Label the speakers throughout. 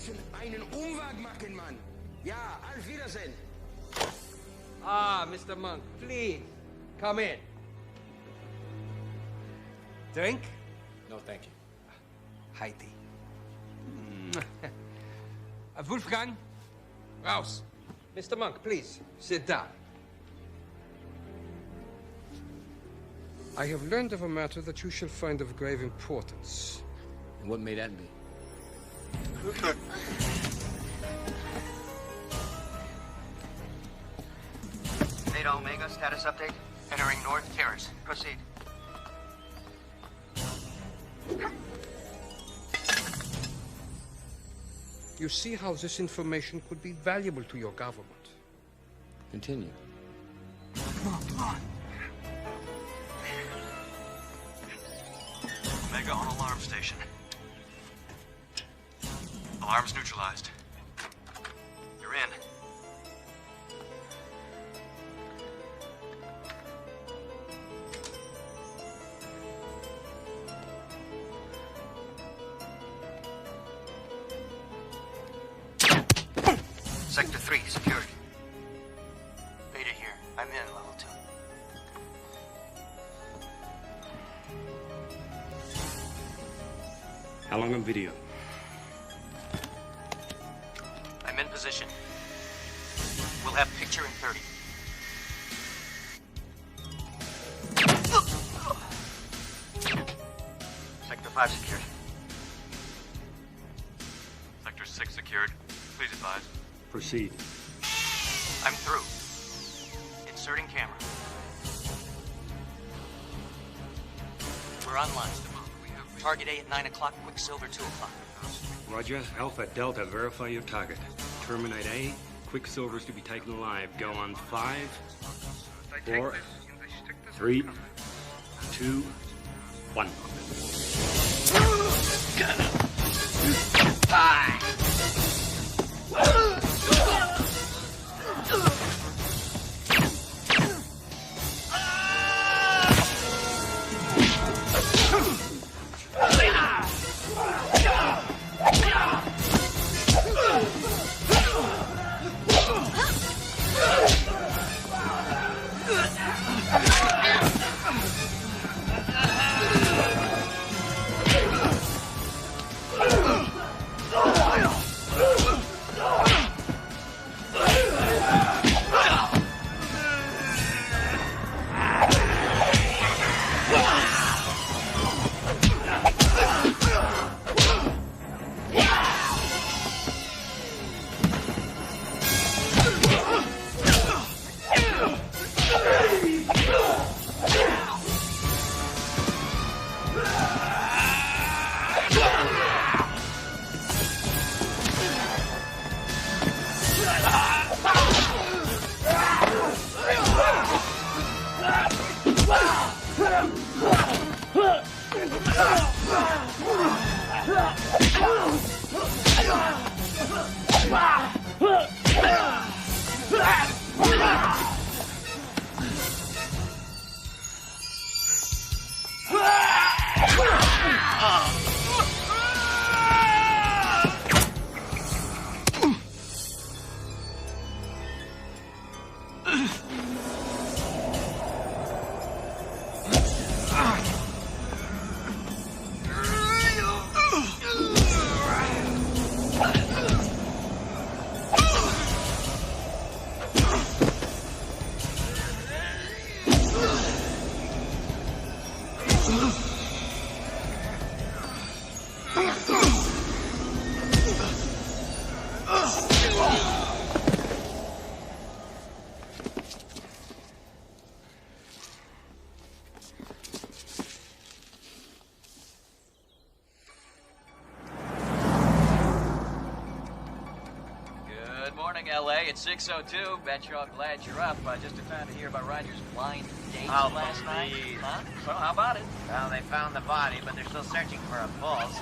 Speaker 1: müssen einen Umweg machen, Mann. Ja, auf Wiedersehen.
Speaker 2: Ah, Mr. Monk, please, come in. Drink?
Speaker 1: No, thank you.
Speaker 2: High tea. Wolfgang, raus. Mr. Monk, please, sit down. I have learned of a matter that you shall find of grave importance.
Speaker 1: And what may that be?
Speaker 3: Theta Omega, status update. Entering North Terrace. Proceed.
Speaker 2: You see how this information could be valuable to your government.
Speaker 1: Continue.
Speaker 3: Come on. Omega on alarm station. Alarm's neutralized. You're in. Sector 3, secured. Beta here. I'm in, level 2.
Speaker 4: How long on video?
Speaker 3: I'm in position. We'll have picture in 30. Sector 5 secured. Sector 6 secured. Please advise.
Speaker 4: Proceed.
Speaker 3: I'm through. Inserting camera. We're online. Target A at 9 o'clock, Quicksilver 2 o'clock.
Speaker 4: Roger. Alpha Delta, verify your target. Terminate A. Quicksilver's to be taken alive. Go on 5, 4, 3, 2, 1.
Speaker 3: LA at 6:02. Bet you're all glad you're up. Just in time to hear about Roger's blind date last night. Huh? Well, how about it?
Speaker 5: Well, they found the body, but they're still searching for a pulse.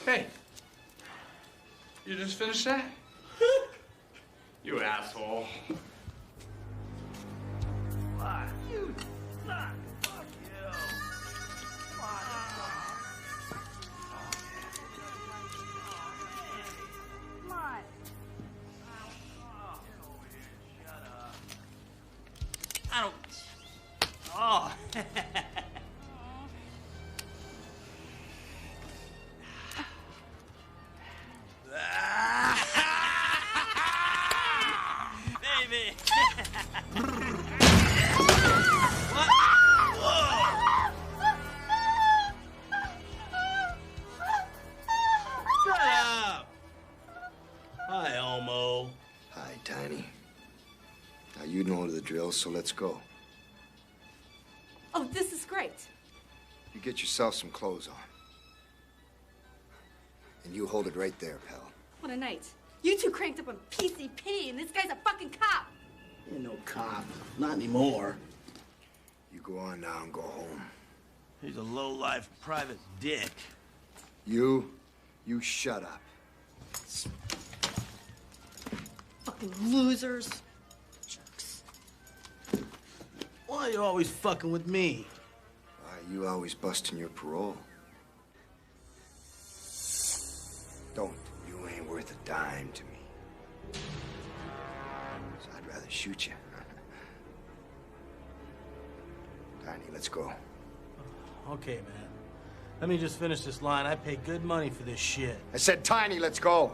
Speaker 6: Hey, you just finished that? You asshole.
Speaker 5: What? You suck. Fuck you. Come on. Come on. Shut up. I don't... Oh. Baby. What? Whoa. Shut up. Hi, Elmo.
Speaker 1: Hi, Tiny. Now, you know the drill, so let's go.
Speaker 7: Oh, this is great.
Speaker 1: You get yourself some clothes on. And you hold it right there, pal.
Speaker 7: What a night. You two cranked up on PCP, and this guy's a fucking cop.
Speaker 5: You're no cop. Not anymore.
Speaker 1: You go on now and go home.
Speaker 5: He's a low-life private dick.
Speaker 1: You shut up.
Speaker 7: Fucking losers. Jerks.
Speaker 5: Why are you always fucking with me?
Speaker 1: Why are you always busting your parole? Don't. You ain't worth a dime to me. So I'd rather shoot you. Tiny, let's go.
Speaker 5: Okay, man. Let me just finish this line. I pay good money for this shit.
Speaker 1: I said, Tiny, let's go.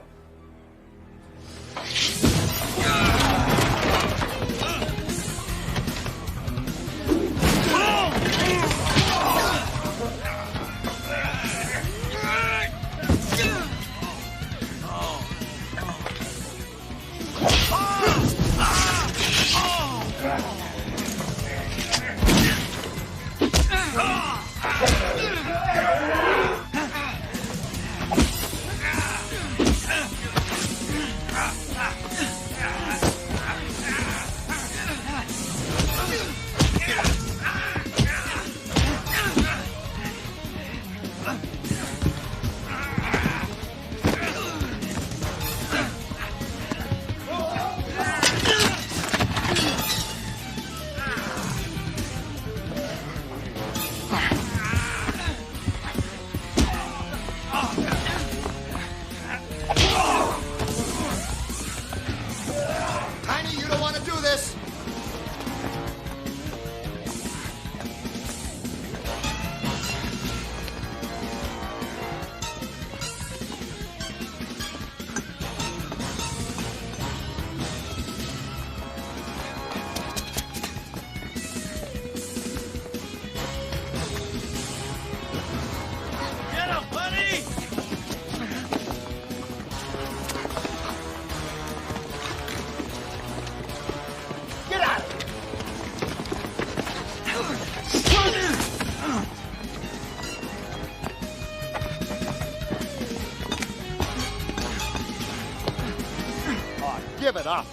Speaker 8: Give it up.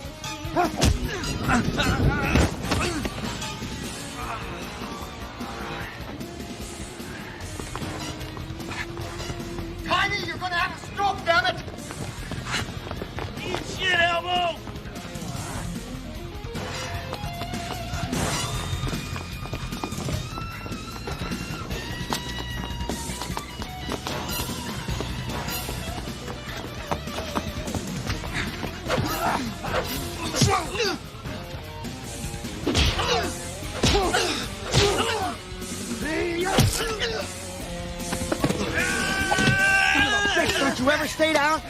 Speaker 1: Tiny, you're gonna have a stroke, damn it!
Speaker 5: Eat shit, Elmo!
Speaker 8: Don't you ever stay down?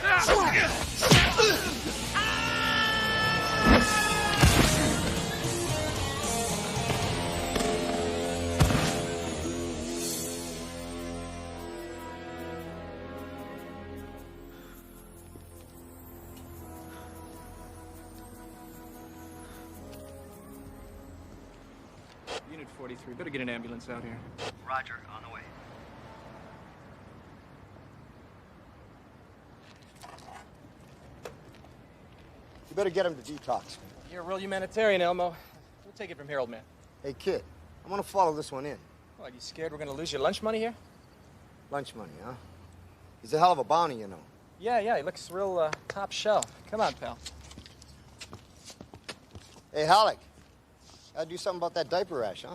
Speaker 9: Unit 43, better get an ambulance out here.
Speaker 5: Roger, on the way.
Speaker 8: You better get him to detox.
Speaker 9: You're a real humanitarian, Elmo. We'll take it from here, old man.
Speaker 8: Hey, kid, I'm gonna follow this one in.
Speaker 9: What, you scared we're gonna lose your lunch money here?
Speaker 8: Lunch money, huh? He's a hell of a bounty, you know.
Speaker 9: Yeah, he looks real, top shelf. Come on, pal.
Speaker 8: Hey, Halleck. Gotta do something about that diaper rash, huh?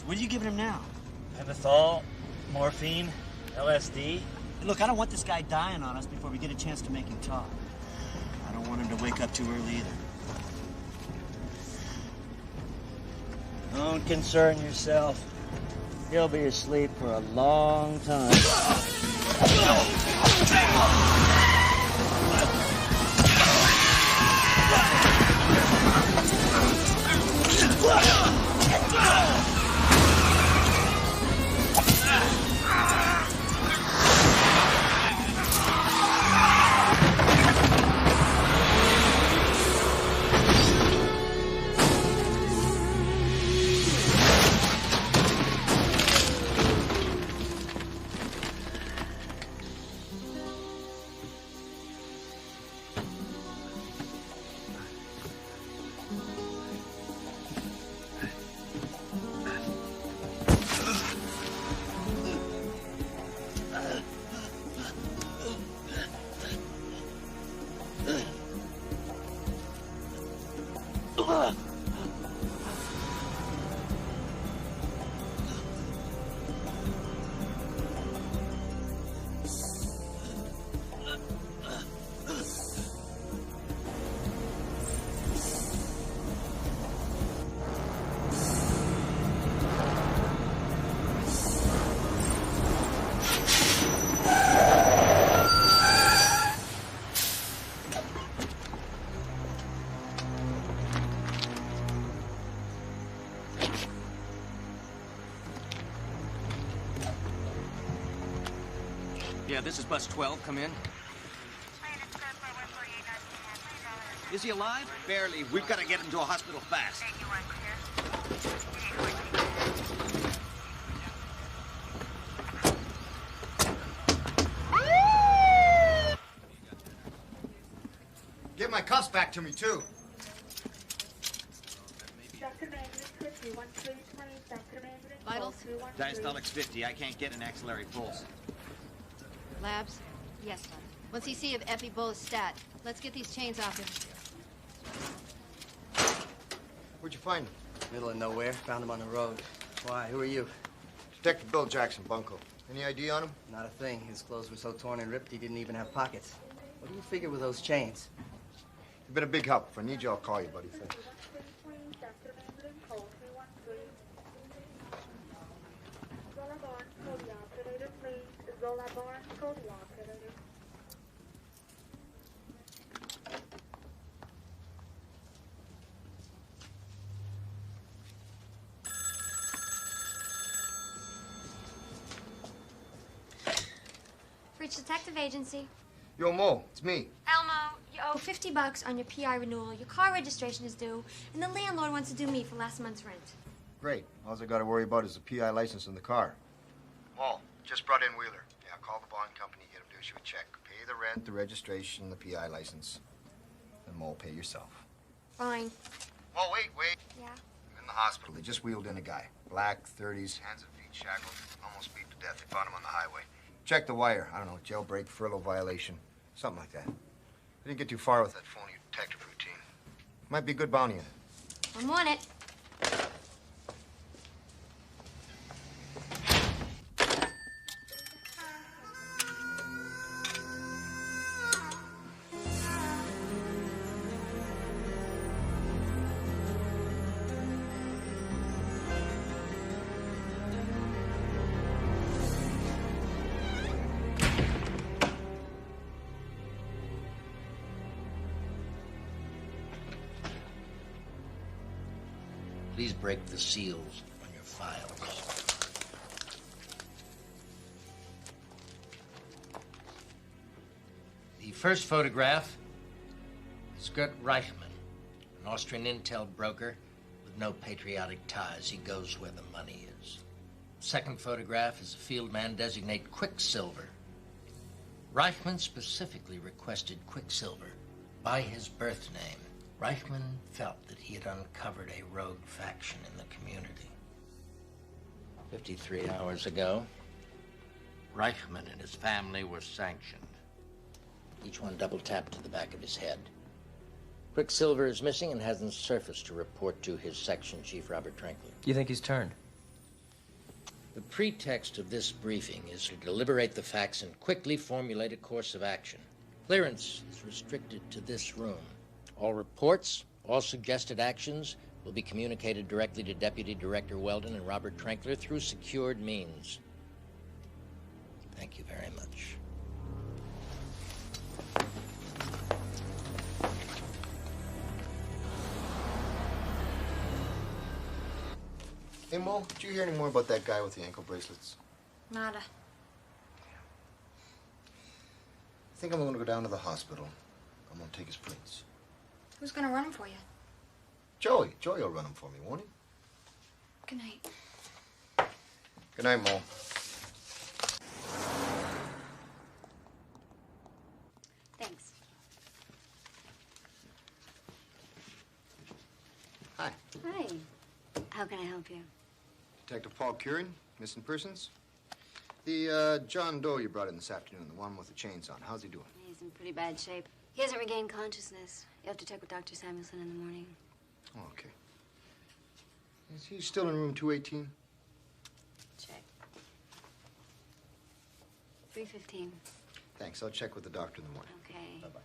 Speaker 10: What are you giving him now? Methol, morphine, LSD. Look, I don't want this guy dying on us before we get a chance to make him talk. I don't want him to wake up too early either. Don't concern yourself. He'll be asleep for a long time.
Speaker 3: Yeah, this is bus 12. Come in. Is he alive?
Speaker 10: Barely. We've got to get him to a hospital fast.
Speaker 8: Give my cuffs back to me, too.
Speaker 7: Vitals?
Speaker 10: Diastolic's 50. I can't get an axillary pulse.
Speaker 7: Labs? Yes, lab. What's he see of Epi Bull's stat? Let's get these chains off him.
Speaker 8: Where'd you find him?
Speaker 10: Middle of nowhere. Found him on the road. Why? Who are you?
Speaker 8: Detective Bill Jackson, Bunko. Any ID on him?
Speaker 10: Not a thing. His clothes were so torn and ripped he didn't even have pockets. What do you figure with those chains?
Speaker 8: You've been a big help. If I need you, I'll call you, buddy. Thanks.
Speaker 11: Freech Detective Agency.
Speaker 8: Yo, Mo, it's me.
Speaker 11: Elmo, you owe $50 on your PI renewal. Your car registration is due, and the landlord wants to do me for last month's rent.
Speaker 8: Great. All I got to worry about is the PI license in the car. Mo, just brought in Wheeler. Yeah, call the bond company, get him to issue a check. Pay the rent, the registration, the PI license. Then Mo, pay yourself.
Speaker 11: Fine.
Speaker 8: Mo, wait.
Speaker 11: Yeah?
Speaker 8: I'm in the hospital. They just wheeled in a guy. Black, 30s, hands and feet shackled, almost beat to death. They found him on the highway. Check the wire. I don't know, jailbreak, furlough violation, something like that. I didn't get too far with that phony detective routine. Might be a good bounty in it.
Speaker 11: I'm on it.
Speaker 12: Please break the seals on your files. The first photograph is Gert Reichman, an Austrian intel broker with no patriotic ties. He goes where the money is. The second photograph is a field man designated Quicksilver. Reichman specifically requested Quicksilver by his birth name. Reichman felt that he had uncovered a rogue faction in the community. 53 hours ago, Reichman and his family were sanctioned. Each one double-tapped to the back of his head. Quicksilver is missing and hasn't surfaced to report to his section chief, Robert Trankler.
Speaker 13: You think he's turned?
Speaker 12: The pretext of this briefing is to deliberate the facts and quickly formulate a course of action. Clearance is restricted to this room. All reports, all suggested actions will be communicated directly to Deputy Director Weldon and Robert Trankler through secured means. Thank you very much.
Speaker 8: Hey, Mo, did you hear any more about that guy with the ankle bracelets?
Speaker 11: Nada.
Speaker 8: I think I'm gonna go down to the hospital. I'm gonna take his prints.
Speaker 11: Who's gonna run him for you?
Speaker 8: Joey. Joey will run him for me, won't he?
Speaker 11: Good night.
Speaker 8: Good night, Mo.
Speaker 11: Thanks.
Speaker 8: Hi.
Speaker 11: Hi. How can I help you?
Speaker 8: Detective Paul Curran, missing persons. The John Doe you brought in this afternoon, the one with the chains on. How's he doing?
Speaker 11: He's in pretty bad shape. He hasn't regained consciousness. You have to check with Dr. Samuelson in the morning.
Speaker 8: Oh, okay. Is he still in room 218?
Speaker 11: Check. 315.
Speaker 8: Thanks. I'll check with the doctor in the morning.
Speaker 11: Okay.
Speaker 8: Bye-bye.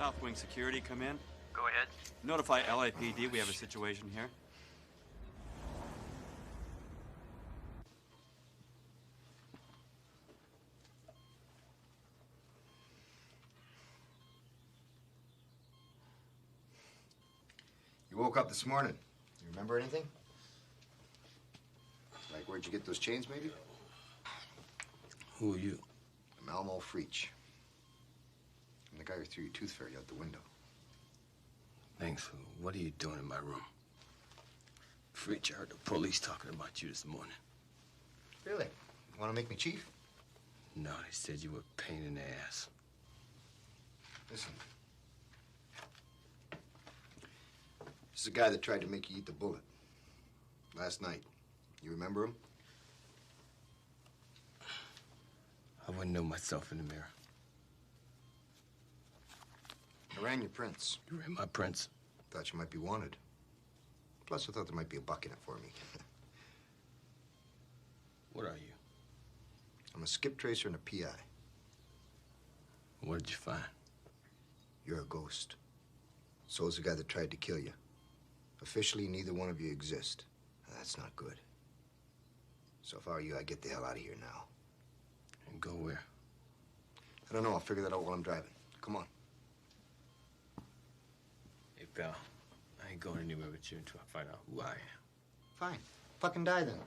Speaker 14: South Wing Security, come in.
Speaker 3: Go ahead.
Speaker 14: Notify LAPD we have a situation here.
Speaker 8: You woke up this morning. You remember anything? Like, where'd you get those chains, maybe?
Speaker 1: Who are you?
Speaker 8: I'm Elmo Freech. And the guy who threw your tooth fairy out the window.
Speaker 13: Thanks. What are you doing in my room? Freech, I heard the police talking about you this morning.
Speaker 8: Really? Want to make me chief?
Speaker 13: No, they said you were a pain in the ass.
Speaker 8: Listen. This is the guy that tried to make you eat the bullet. Last night. You remember him?
Speaker 13: I wouldn't know myself in the mirror.
Speaker 8: I ran your prints.
Speaker 13: You ran my prints?
Speaker 8: Thought you might be wanted. Plus, I thought there might be a buck in it for me.
Speaker 13: What are you?
Speaker 8: I'm a skip tracer and a PI.
Speaker 13: What did you find?
Speaker 8: You're a ghost. So is the guy that tried to kill you. Officially, neither one of you exist. That's not good. So if I were you, I'd get the hell out of here now.
Speaker 13: And go where?
Speaker 8: I don't know. I'll figure that out while I'm driving. Come on.
Speaker 13: Hey, pal. I ain't going anywhere with you until I find out who I am.
Speaker 8: Fine. Fucking die then.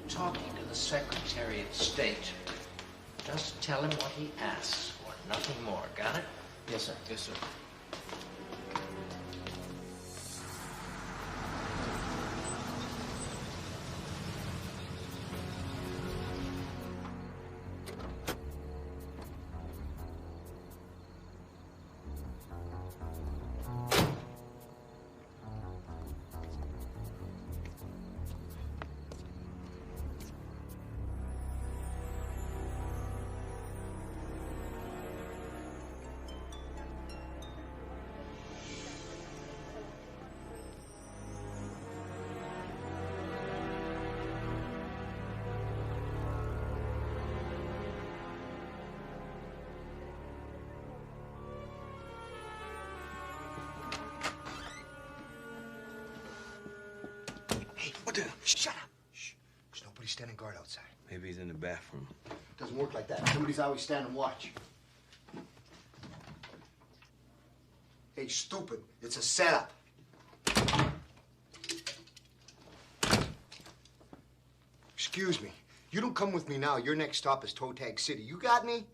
Speaker 12: Talking to the Secretary of State. Just tell him what he asks for, nothing more. Got it?
Speaker 13: Yes, sir. Yes, sir.
Speaker 8: Shut up. Shh. There's nobody standing guard outside.
Speaker 13: Maybe he's in the bathroom.
Speaker 8: Doesn't work like that. Somebody's always standing watch. Hey, stupid. It's a setup. Excuse me. You don't come with me now. Your next stop is Toe Tag City. You got me?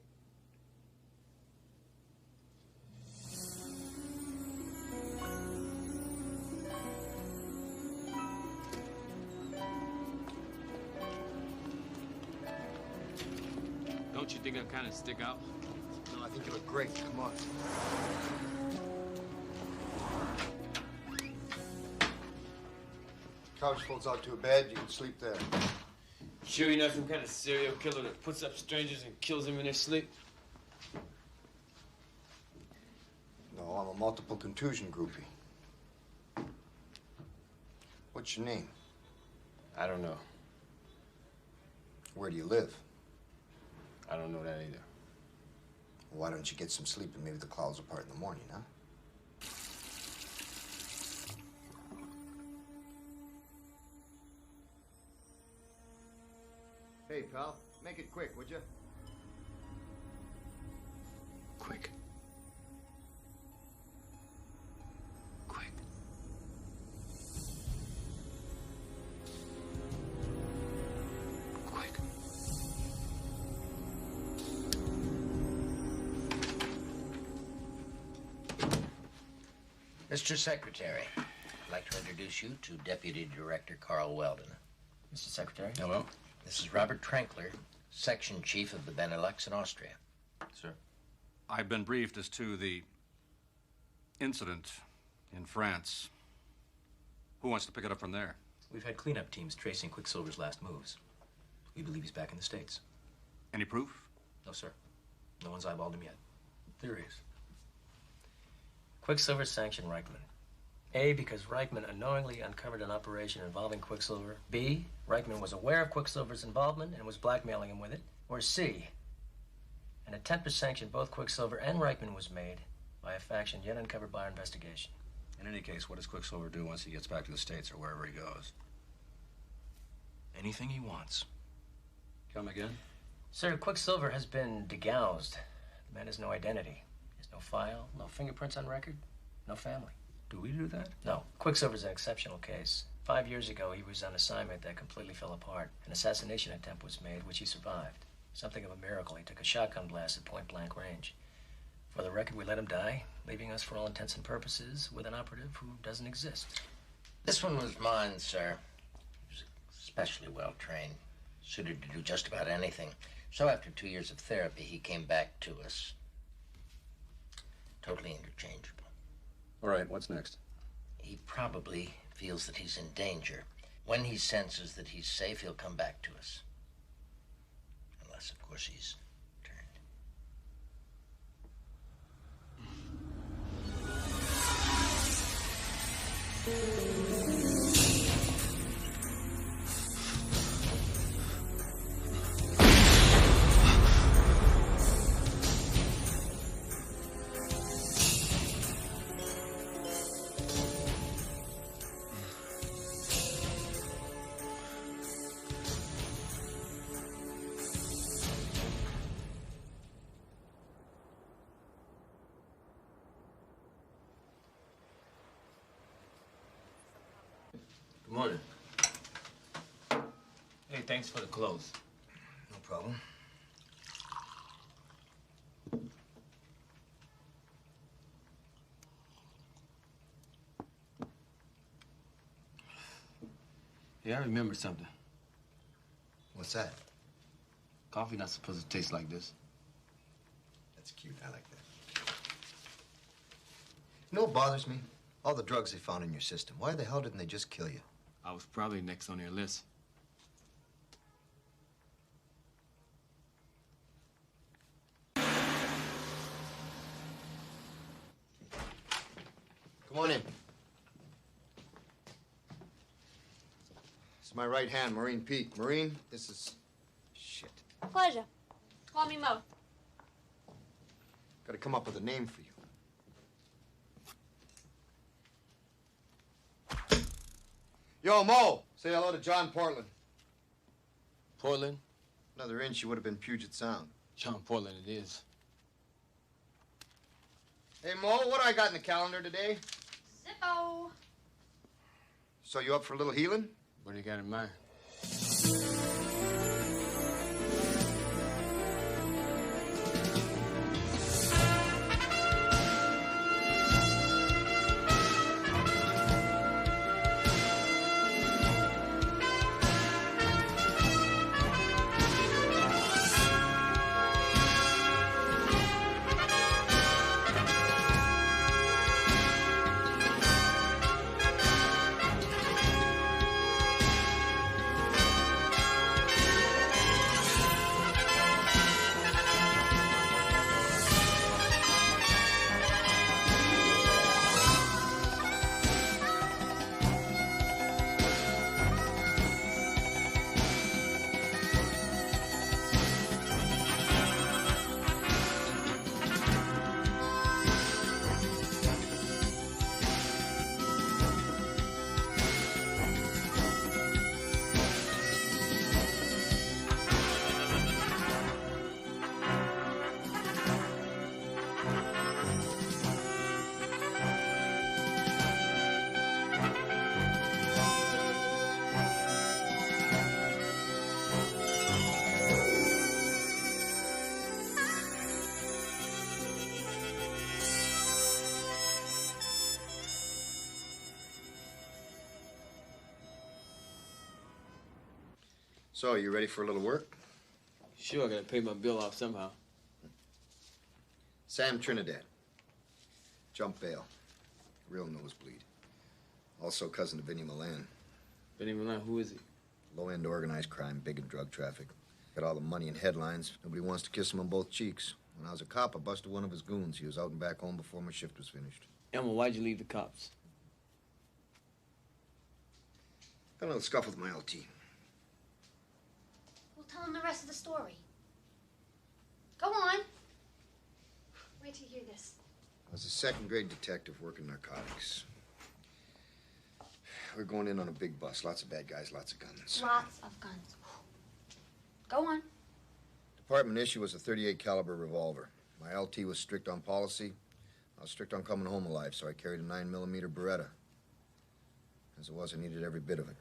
Speaker 4: Don't you think I kind of stick out?
Speaker 8: No, I think you look great. Come on. Couch folds out to a bed. You can sleep there.
Speaker 13: Sure you're not some kind of serial killer that puts up strangers and kills them in their sleep?
Speaker 8: No, I'm a multiple contusion groupie. What's your name?
Speaker 13: I don't know.
Speaker 8: Where do you live?
Speaker 13: I don't know that either.
Speaker 8: Why don't you get some sleep and maybe the clouds will part in the morning, huh? Hey, pal, make it quick, would you?
Speaker 13: Quick. Quick. Quick.
Speaker 12: Mr. Secretary, I'd like to introduce you to Deputy Director Carl Weldon.
Speaker 9: Mr. Secretary?
Speaker 13: Hello?
Speaker 12: This is Robert Trankler, Section Chief of the Benelux in Austria.
Speaker 14: Sir. I've been briefed as to the incident in France. Who wants to pick it up from there?
Speaker 9: We've had cleanup teams tracing Quicksilver's last moves. We believe he's back in the States.
Speaker 14: Any proof?
Speaker 9: No, sir. No one's eyeballed him yet.
Speaker 14: Theories.
Speaker 9: Quicksilver sanctioned Reichman. A, because Reichman unknowingly uncovered an operation involving Quicksilver. B, Reichman was aware of Quicksilver's involvement and was blackmailing him with it. Or C, an attempt to sanction both Quicksilver and Reichman was made, by a faction yet uncovered by our investigation.
Speaker 14: In any case, what does Quicksilver do once he gets back to the States or wherever he goes?
Speaker 15: Anything he wants.
Speaker 14: Come again?
Speaker 9: Sir, Quicksilver has been degoused. The man has no identity. He has no file, no fingerprints on record, no family.
Speaker 14: Do we do that?
Speaker 9: No. Quicksilver's an exceptional case. 5 years ago, he was on assignment that completely fell apart. An assassination attempt was made, which he survived. Something of a miracle. He took a shotgun blast at point-blank range. For the record, we let him die, leaving us, for all intents and purposes, with an operative who doesn't exist.
Speaker 12: This one was mine, sir. He was especially well trained, suited to do just about anything. So after 2 years of therapy, he came back to us. Totally interchangeable.
Speaker 14: All right, what's next?
Speaker 12: He probably feels that he's in danger. When he senses that he's safe, he'll come back to us. Unless, of course, he's turned.
Speaker 13: Good morning. Hey, thanks for the clothes.
Speaker 8: No problem.
Speaker 13: Yeah, I remember something.
Speaker 8: What's that?
Speaker 13: Coffee not supposed to taste like this.
Speaker 8: That's cute. I like that. You know what bothers me? All the drugs they found in your system. Why the hell didn't they just kill you?
Speaker 13: I was probably next on their list.
Speaker 8: Come on in. This is my right hand, Marine Pete. Marine, this is... shit.
Speaker 11: Pleasure. Call me Mo.
Speaker 8: Gotta come up with a name for you. Yo, Mo, say hello to John Portland.
Speaker 13: Portland?
Speaker 8: Another inch, you would have been Puget Sound.
Speaker 13: John Portland it is.
Speaker 8: Hey, Mo, what do I got in the calendar today?
Speaker 11: Zippo.
Speaker 8: So you up for a little healing?
Speaker 13: What do you got in mind?
Speaker 8: So, you ready for a little work?
Speaker 13: Sure, I gotta pay my bill off somehow.
Speaker 8: Sam Trinidad. Jump bail. Real nosebleed. Also cousin to Vinny Milan.
Speaker 13: Vinny Milan, who is he?
Speaker 8: Low-end organized crime, big in drug traffic. Got all the money and headlines. Nobody wants to kiss him on both cheeks. When I was a cop, I busted one of his goons. He was out and back home before my shift was finished.
Speaker 13: Elmo, why'd you leave the cops?
Speaker 8: Got a little scuffle with my LT.
Speaker 11: We'll tell him the rest of the story. Go on. Wait till you hear this.
Speaker 8: What's
Speaker 1: was a second-grade detective working narcotics. We're going in on a big bus. Lots of bad guys, lots of guns.
Speaker 11: Lots of guns. Go on.
Speaker 1: Department issue was a .38 caliber revolver. My LT was strict on policy. I was strict on coming home alive, so I carried a 9mm Beretta. As it was, I needed every bit of it.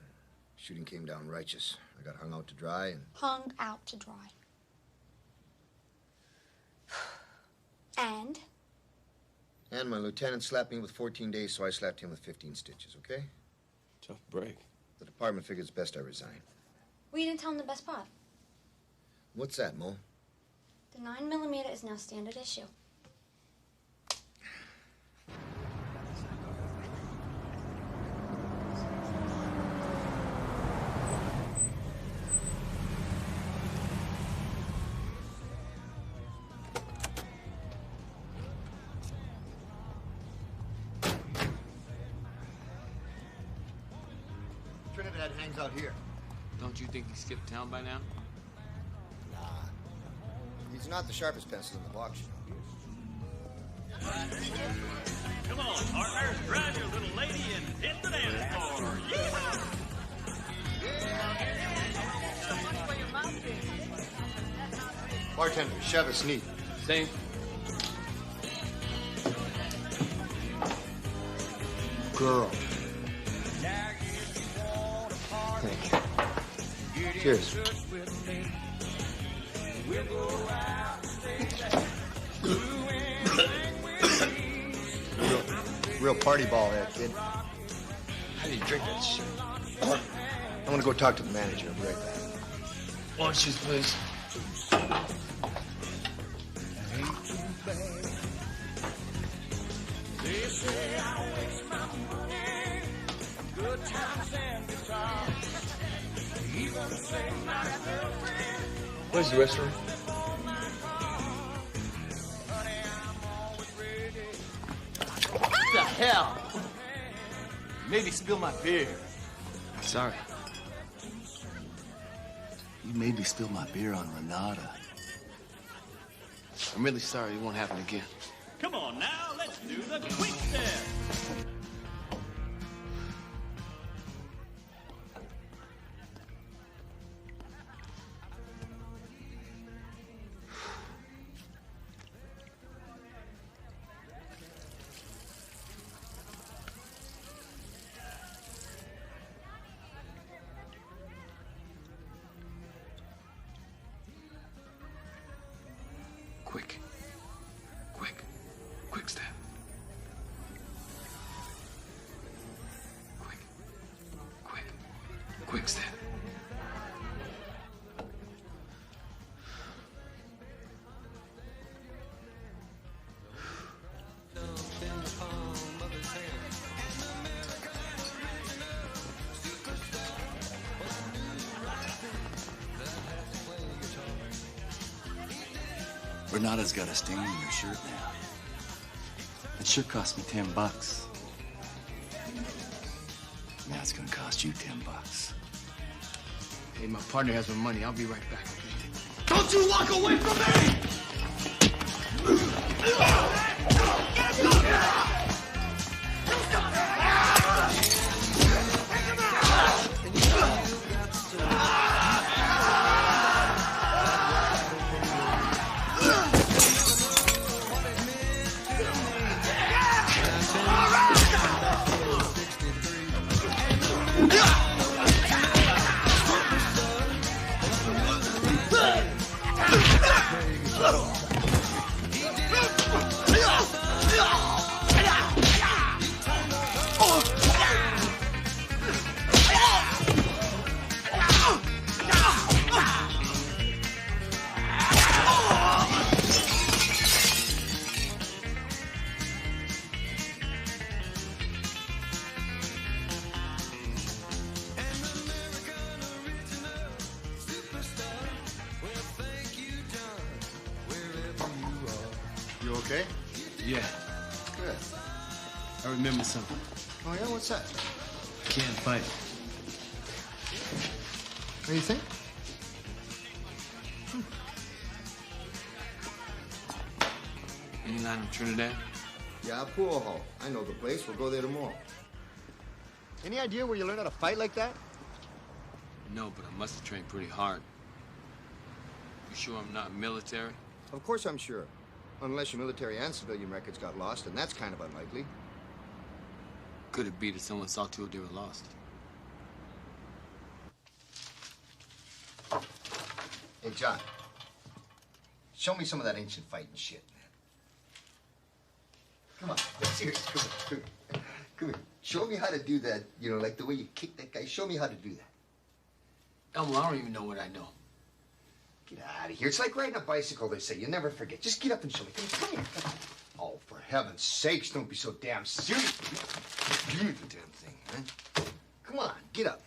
Speaker 1: Shooting came down righteous. I got hung out to dry and...
Speaker 11: Hung out to dry. And?
Speaker 1: And my lieutenant slapped me with 14 days, so I slapped him with 15 stitches, okay?
Speaker 13: Tough break.
Speaker 1: The department figured it's best I resign.
Speaker 11: Well, you didn't tell him the best part.
Speaker 1: What's that, Mo?
Speaker 11: The 9mm is now standard issue.
Speaker 1: Trinidad hangs out here.
Speaker 15: Don't you think he skipped town by now?
Speaker 1: Nah. He's not the sharpest pencil in the box, you know.
Speaker 16: Come on, partner. Grab your little lady and hit the dance floor. Yeehaw!
Speaker 1: Bartender, shove us neat.
Speaker 15: Same.
Speaker 1: Girl. Thank you. Cheers. Real party ball there, kid. How do you drink that shit? I'm gonna go talk to the manager. I'll be right back.
Speaker 15: Watch this, please. Where's the restaurant?
Speaker 16: What the hell?
Speaker 15: Maybe spill my beer.
Speaker 13: Sorry. You made me spill my beer on Renata. I'm really sorry. It won't happen again.
Speaker 16: Come on now, let's do the quick step.
Speaker 13: Quick. Quick. Quick step. Quick. Quick. Quick step. Renata's got a stain in her shirt now. It sure cost me $10. Now it's gonna cost you $10. Hey, my partner has my money. I'll be right back, okay? Don't you walk away from me!
Speaker 1: You okay?
Speaker 13: Yeah,
Speaker 1: Good.
Speaker 13: I remember something.
Speaker 1: Oh, yeah? What's that?
Speaker 13: I can't fight.
Speaker 1: What do you think?
Speaker 15: Any line of Trinidad?
Speaker 1: Yeah, pool hall. I know the place. We'll go there tomorrow.
Speaker 8: Any idea where you learned how to fight like that?
Speaker 15: No, but I must have trained pretty hard. You sure I'm not military?
Speaker 1: Of course I'm sure. Unless your military and civilian records got lost, and that's kind of unlikely.
Speaker 15: Could it be that someone saw two they were lost?
Speaker 8: Hey, John. Show me some of that ancient fighting shit, man. Come on. Seriously, come here. Come here. Show me how to do that, you know, like the way you kick that guy. Show me how to do that.
Speaker 15: Elmo, I don't even know what I know.
Speaker 8: Get out of here. It's like riding a bicycle, they say. You never forget. Just get up and show me. Come here. Come on. Oh, for heaven's sakes, don't be so damn serious. Give me the damn thing, man. Come on, get up.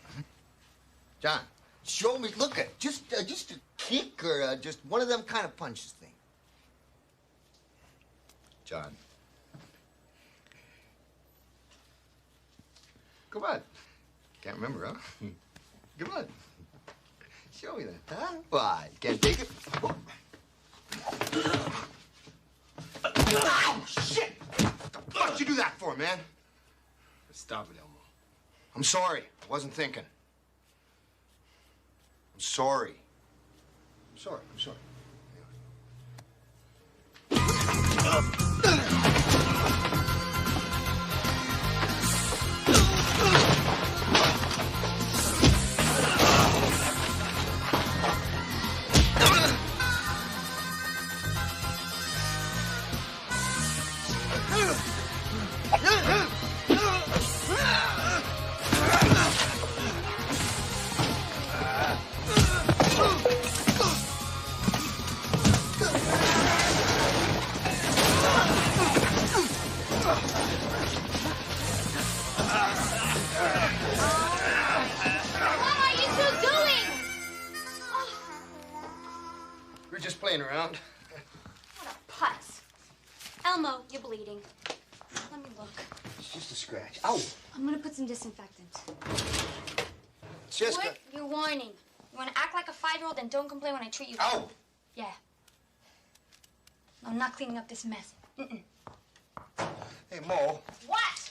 Speaker 8: John, show me. Look at just a kick or just one of them kind of punches thing. John. Come on. Can't remember, huh? Come on. Show me that, huh? Why? Can't take it? Oh, shit! What the fuck you do that for, man?
Speaker 15: Stop it, Elmo.
Speaker 8: I'm sorry. I wasn't thinking. I'm sorry. I'm sorry. I'm sorry. Around.
Speaker 11: What a putz. Elmo, you're bleeding. Let me look.
Speaker 8: It's just a scratch. Ow!
Speaker 11: I'm gonna put some disinfectant.
Speaker 8: Jessica.
Speaker 11: What? You're whining. You wanna act like a 5-year-old and don't complain when I treat you.
Speaker 8: Ow!
Speaker 11: Yeah. I'm not cleaning up this mess. Mm-mm.
Speaker 8: Hey, Mo.
Speaker 11: What?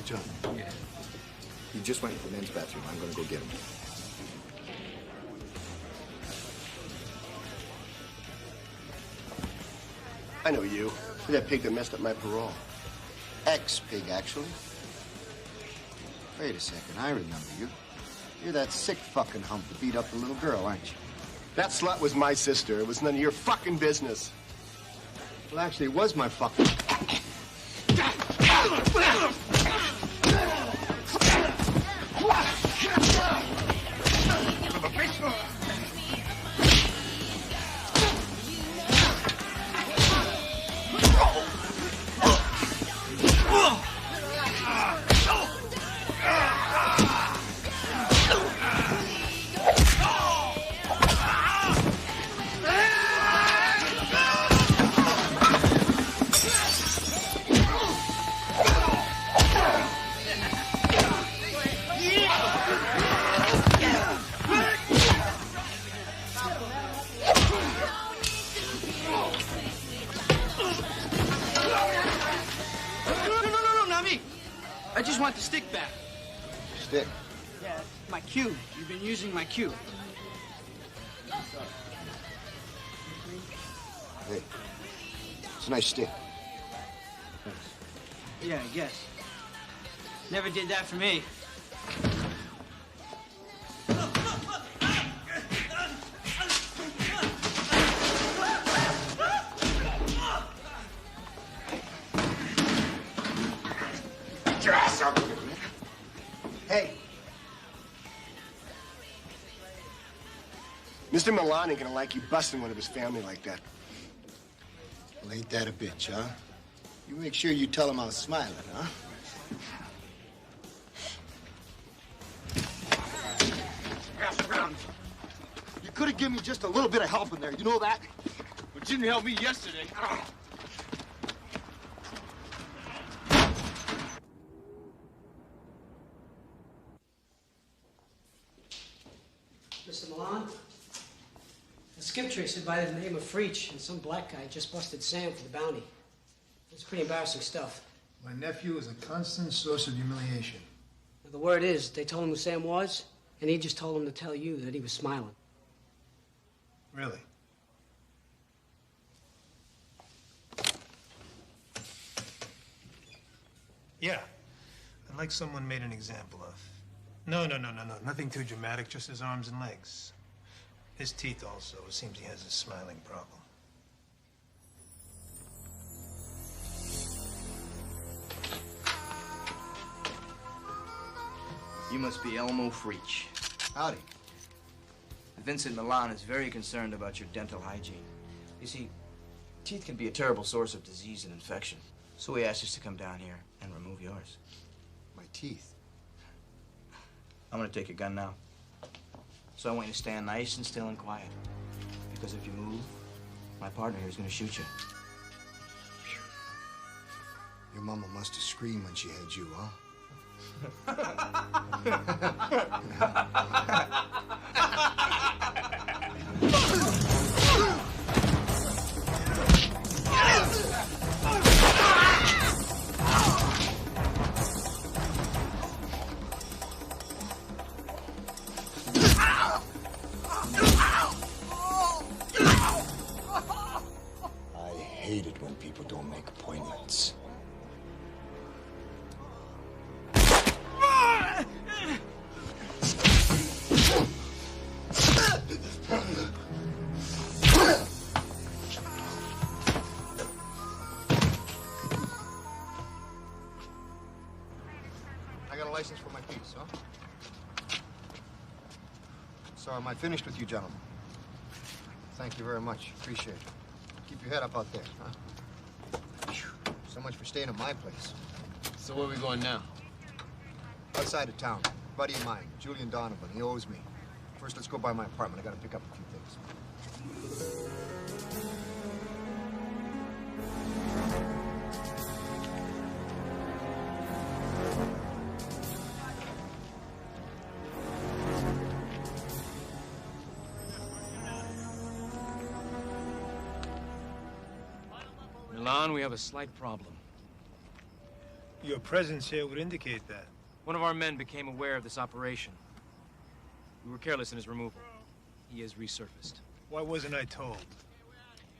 Speaker 1: John. Yeah. He just went to the men's bathroom. I'm gonna go get him.
Speaker 17: I know you. You're that pig that messed up my parole.
Speaker 8: Ex-pig, actually. Wait a second. I remember you. You're that sick fucking hump that beat up the little girl, aren't you?
Speaker 17: That slut was my sister. It was none of your fucking business.
Speaker 8: Well, actually, it was my fucking...
Speaker 18: I just want the stick back.
Speaker 8: Stick?
Speaker 18: Yeah, my cue. You've been using my cue.
Speaker 8: Hey, it's a nice stick.
Speaker 18: Yeah, I guess. Never did that for me.
Speaker 8: Get your ass up here, man. Hey.
Speaker 17: Mr. Milan ain't gonna like you busting one of his family like that. Well, ain't that a bitch, huh? You make sure you tell him I was smiling, huh? You could have given me just a little bit of help in there, you know that?
Speaker 13: But you didn't help me yesterday.
Speaker 18: Mr. Milan? A skip tracer by the name of Freech and some black guy just busted Sam for the bounty. It's pretty embarrassing stuff.
Speaker 19: My nephew is a constant source of humiliation.
Speaker 18: Now, the word is, they told him who Sam was, and he just told him to tell you that he was smiling.
Speaker 19: Really? Yeah. I'd like someone made an example of. No. Nothing too dramatic, just his arms and legs. His teeth also. It seems he has a smiling problem.
Speaker 20: You must be Elmo Freech.
Speaker 8: Howdy.
Speaker 20: Vincent Milan is very concerned about your dental hygiene. You see, teeth can be a terrible source of disease and infection. So he asked us to come down here and remove yours.
Speaker 8: My teeth?
Speaker 20: I'm gonna take your gun now. So I want you to stand nice and still and quiet. Because if you move, my partner here is gonna shoot you.
Speaker 8: Your mama must have screamed when she had you, huh? I hate it when people don't make appointments. I got a license for my piece, huh? So am I finished with you, gentlemen? Thank you very much. Appreciate it. Keep your head up out there, huh? So much for staying at my place.
Speaker 13: So where are we going now?
Speaker 8: Outside of town. Buddy of mine, Julian Donovan. He owes me. First, let's go by my apartment. I gotta pick up a few things.
Speaker 9: Milan, we have a slight problem.
Speaker 19: Your presence here would indicate that.
Speaker 9: One of our men became aware of this operation. We were careless in his removal. He is resurfaced.
Speaker 19: Why wasn't I told?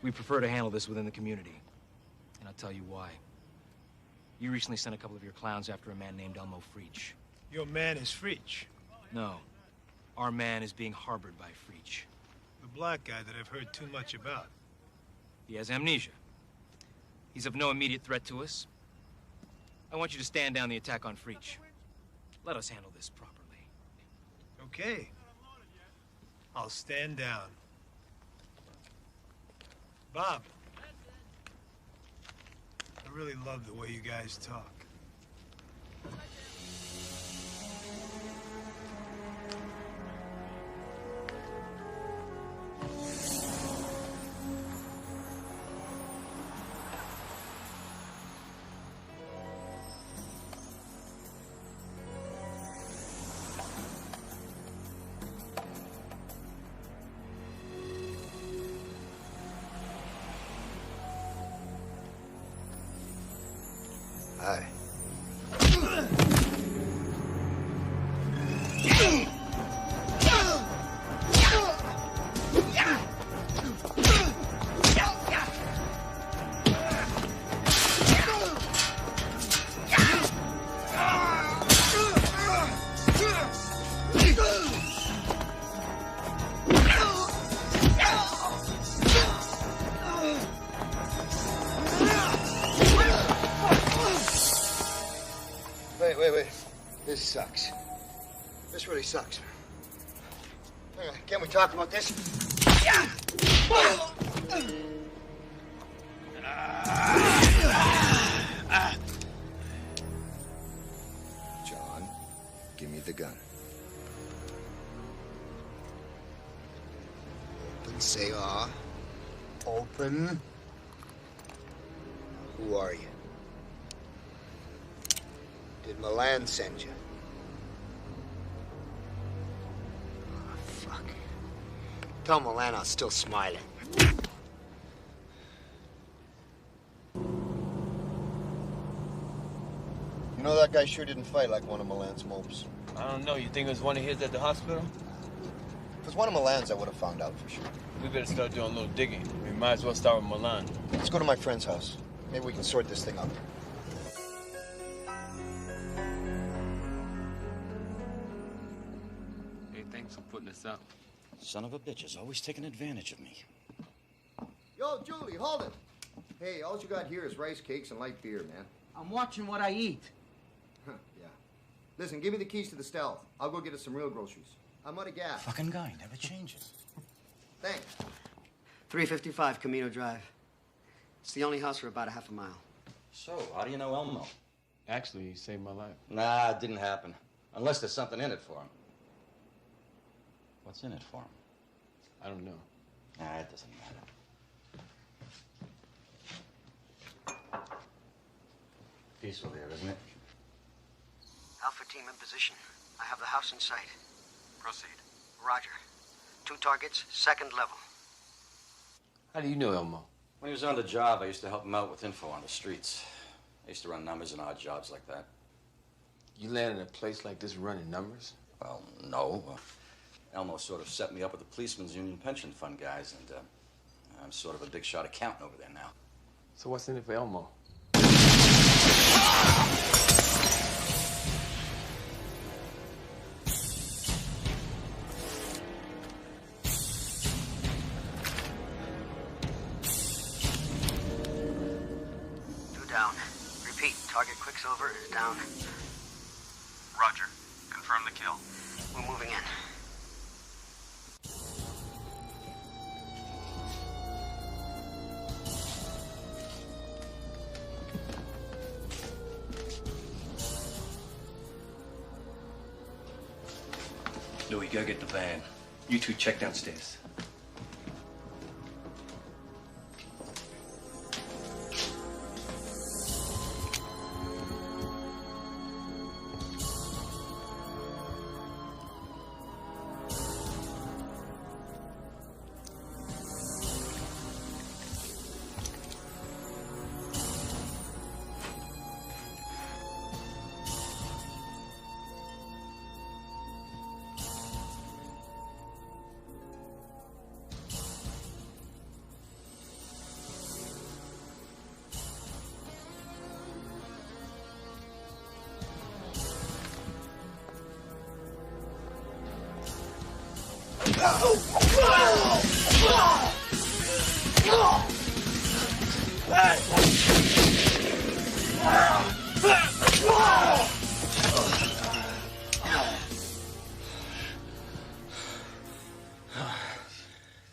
Speaker 9: We prefer to handle this within the community. And I'll tell you why. You recently sent a couple of your clowns after a man named Elmo Freech.
Speaker 19: Your man is Freech.
Speaker 9: No. Our man is being harbored by Freech.
Speaker 19: The black guy that I've heard too much about.
Speaker 9: He has amnesia. He's of no immediate threat to us. I want you to stand down the attack on Freech. Let us handle this properly.
Speaker 19: Okay. I'll stand down. Bob. I really love the way you guys talk.
Speaker 8: Hi. Wait. This sucks. This really sucks. Hang on, can't we talk about this?
Speaker 6: And
Speaker 1: John, give me the gun. Open, say ah. Open. Who are you? Did Milan send you? Oh, fuck. Tell Milan I was still smiling. You know, that guy sure didn't fight like one of Milan's mopes.
Speaker 13: I don't know. You think it was one of his at the hospital?
Speaker 1: If it was one of Milan's, I would have found out for sure.
Speaker 13: We better start doing a little digging. We might as well start with Milan.
Speaker 1: Let's go to my friend's house. Maybe we can sort this thing out.
Speaker 15: Hey, thanks for putting this up.
Speaker 21: Son of a bitch is always taking advantage of me.
Speaker 1: Yo, Julie, hold it. Hey, all you got here is rice cakes and light beer, man.
Speaker 22: I'm watching what I eat.
Speaker 1: Huh, yeah. Listen, give me the keys to the Stealth. I'll go get us some real groceries. I'm out of gas.
Speaker 21: Fucking guy never changes.
Speaker 1: Thanks.
Speaker 18: 355 Camino Drive. It's the only house for about a half a mile.
Speaker 21: So, how do you know Elmo?
Speaker 15: Actually, he saved my life.
Speaker 21: Nah, it didn't happen. Unless there's something in it for him. What's in it for him?
Speaker 15: I don't know.
Speaker 21: Nah, it doesn't matter. Peaceful here, isn't it?
Speaker 18: Alpha team in position. I have the house in sight.
Speaker 14: Proceed.
Speaker 18: Roger. 2 targets, second level.
Speaker 15: How do you know Elmo?
Speaker 21: When he was on the job, I used to help him out with info on the streets. I used to run numbers and odd jobs like that.
Speaker 15: You landed in a place like this running numbers?
Speaker 21: Well, no. Elmo sort of set me up with the Policeman's Union Pension Fund guys, and I'm sort of a big shot accountant over there now.
Speaker 15: So what's in it for Elmo?
Speaker 18: Down. Repeat, target Quicksilver is down.
Speaker 14: Roger. Confirm the kill.
Speaker 18: We're moving in.
Speaker 23: Louis, go get the van. You two check downstairs.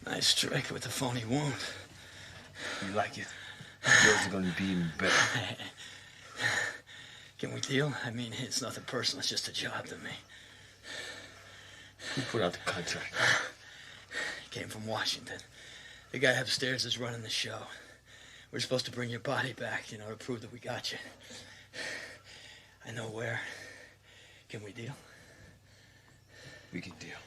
Speaker 21: Nice strike with a phony wound.
Speaker 13: You like it? Yours are gonna be even better.
Speaker 21: Can we deal? I mean, it's nothing personal. It's just a job to me.
Speaker 13: Who put out the contract?
Speaker 21: Came from Washington. The guy upstairs is running the show. We're supposed to bring your body back, you know, to prove that we got you. I know where. Can we deal?
Speaker 13: We can deal.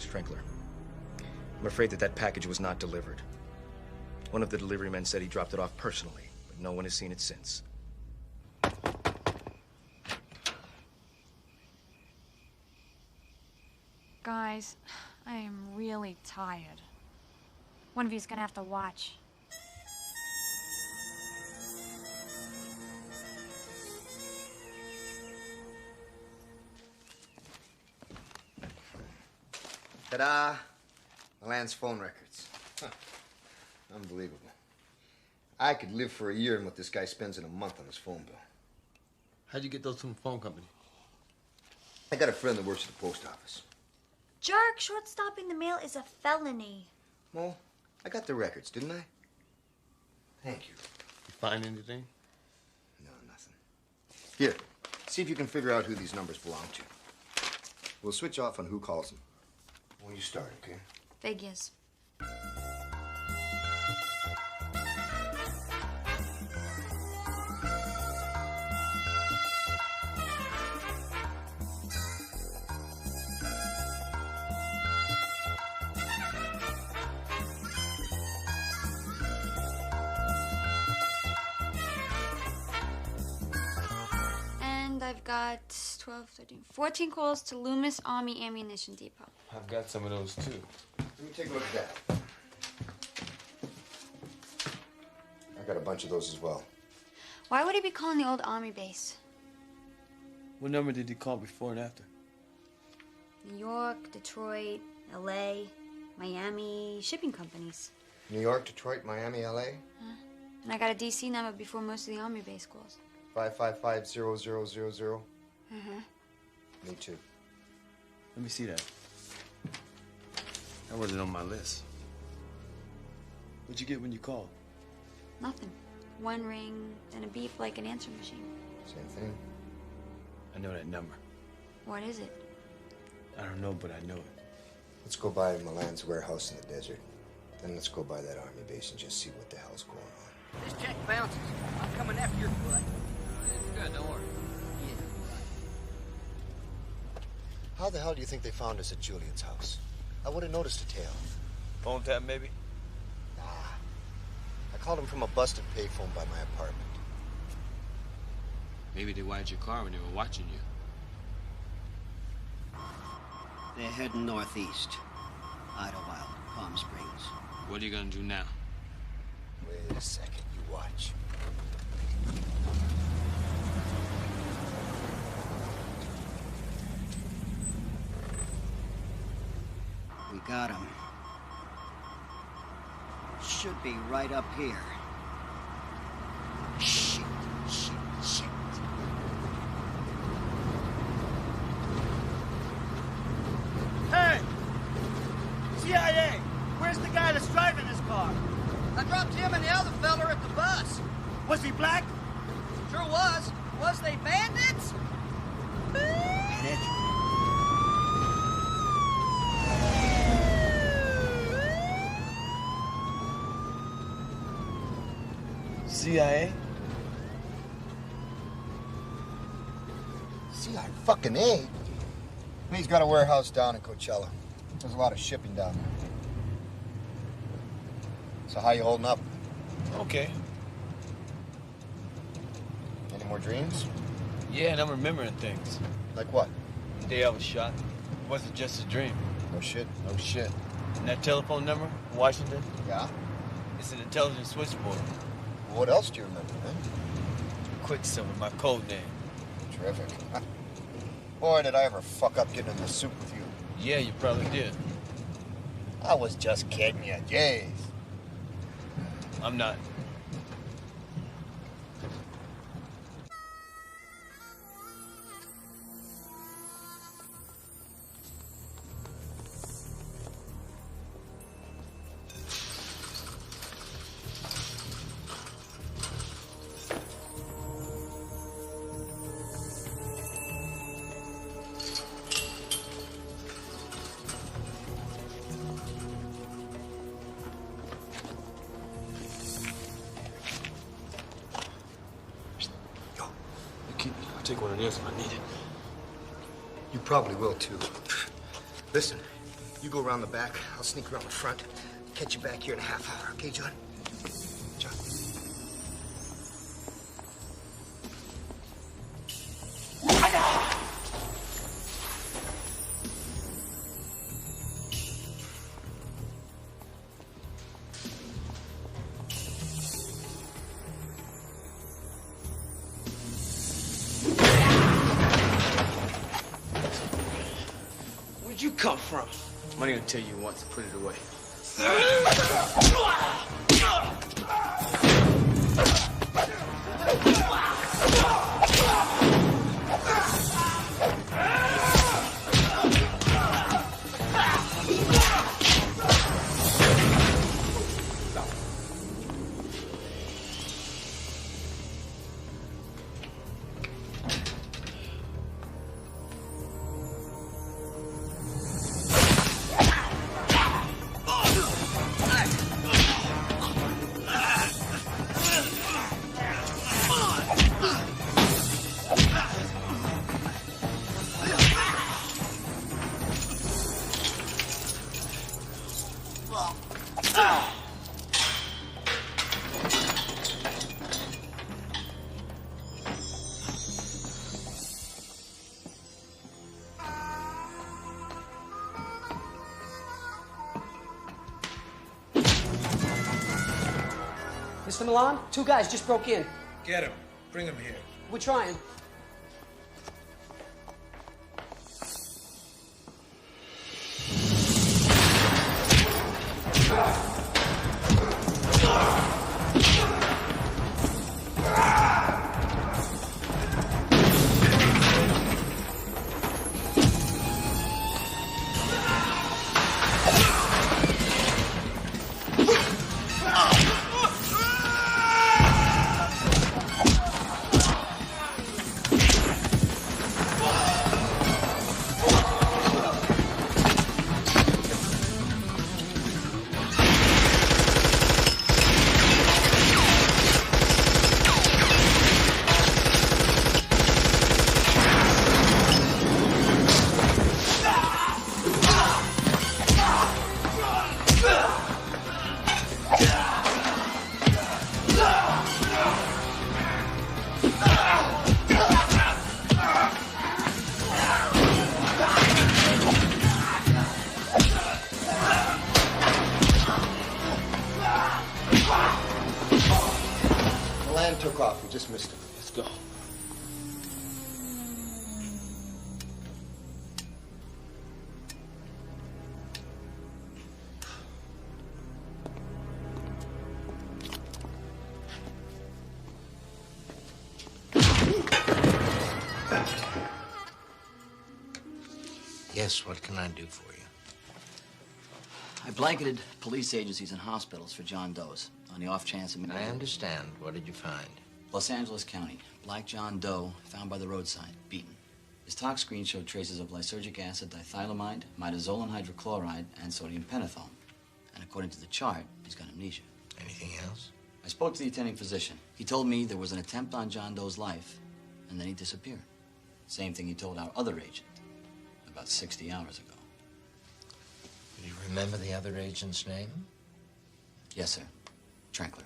Speaker 20: Strangler. I'm afraid that package was not delivered. One of the delivery men said he dropped it off personally, but no one has seen it since.
Speaker 2: Guys, I am really tired. One of you's gonna have to watch.
Speaker 1: Ta-da! Milan's phone records. Huh. Unbelievable. I could live for a year in what this guy spends in a month on his phone bill.
Speaker 15: How'd you get those from the phone company?
Speaker 1: I got a friend that works at the post office.
Speaker 11: Jerk, short-stopping the mail is a felony.
Speaker 1: Well, I got the records, didn't I? Thank you.
Speaker 15: You find anything?
Speaker 1: No, nothing. Here, see if you can figure out who these numbers belong to. We'll switch off on who calls them. When you start, okay?
Speaker 2: Figures. I've got 12, 13, 14 calls to Loomis Army Ammunition Depot.
Speaker 15: I've got some of those too.
Speaker 1: Let me take a look at that. I got a bunch of those as well.
Speaker 2: Why would he be calling the old Army base?
Speaker 15: What number did he call before and after?
Speaker 2: New York, Detroit, LA, Miami, shipping companies.
Speaker 1: New York, Detroit, Miami, LA?
Speaker 2: And I got a DC number before most of the Army base calls.
Speaker 1: 555-0000. Me too.
Speaker 15: Let me see that. That wasn't on my list. What'd you get when you called?
Speaker 2: Nothing. One ring, then a beep like an answering machine.
Speaker 1: Same thing.
Speaker 15: I know that number.
Speaker 2: What is it?
Speaker 15: I don't know, but I know it.
Speaker 1: Let's go by Milan's warehouse in the desert. Then let's go by that Army base and just see what the hell's going on.
Speaker 3: This check bounces. I'm coming after your foot. It's good, don't worry.
Speaker 1: How the hell do you think they found us at Julian's house? I would have noticed a tail.
Speaker 15: Phone tap, maybe?
Speaker 1: Nah. I called him from a busted payphone by my apartment.
Speaker 15: Maybe they wired your car when they were watching you.
Speaker 5: They're heading northeast. Idlewild, Palm Springs.
Speaker 15: What are you gonna do now?
Speaker 1: Wait a second, you watch.
Speaker 5: We got him. Should be right up here. Shit, shit, shit.
Speaker 10: Hey! CIA! Where's the guy that's driving this car?
Speaker 3: I dropped him and the other feller at the bus.
Speaker 10: Was he black?
Speaker 3: Sure was. Was they bandits?
Speaker 5: Bandit?
Speaker 15: CIA?
Speaker 1: CIA fucking A? He's got a warehouse down in Coachella. There's a lot of shipping down there. So how you holding up?
Speaker 15: Okay.
Speaker 1: Any more dreams?
Speaker 15: Yeah, and I'm remembering things.
Speaker 1: Like what?
Speaker 15: The day I was shot. It wasn't just a dream.
Speaker 1: No shit?
Speaker 15: No shit. And that telephone number in Washington?
Speaker 1: Yeah?
Speaker 15: It's an intelligence switchboard.
Speaker 1: Well, what else do you remember, man?
Speaker 15: Quicksilver, my code name.
Speaker 1: Terrific. Boy, did I ever fuck up getting in the soup with you.
Speaker 15: Yeah, you probably did.
Speaker 1: I was just kidding you, jeez.
Speaker 15: I'm not. I'll take one of these if I need it.
Speaker 1: You probably will, too. Listen,
Speaker 8: You go around the back. I'll sneak around the front. Catch you back here in a half hour. Okay, John? John.
Speaker 20: Where'd you come from? I'm only gonna tell you once to put it away.
Speaker 18: Mr. Milan, 2 guys just broke in.
Speaker 19: Get him. Bring him here.
Speaker 18: We're trying.
Speaker 8: Took off. We just missed him.
Speaker 20: Let's go.
Speaker 12: Yes, what can I do for you?
Speaker 4: I blanketed police agencies and hospitals for John Doe's on the off chance of...
Speaker 12: I understand. What did you find?
Speaker 4: Los Angeles County. Black John Doe, found by the roadside, beaten. His tox screen showed traces of lysergic acid, dithylamide, midazolam hydrochloride, and sodium pentothal. And according to the chart, he's got amnesia.
Speaker 12: Anything else?
Speaker 4: I spoke to the attending physician. He told me there was an attempt on John Doe's life, and then he disappeared. Same thing he told our other agent about 60 hours ago.
Speaker 12: Do you remember the other agent's name?
Speaker 4: Yes, sir. Trankler.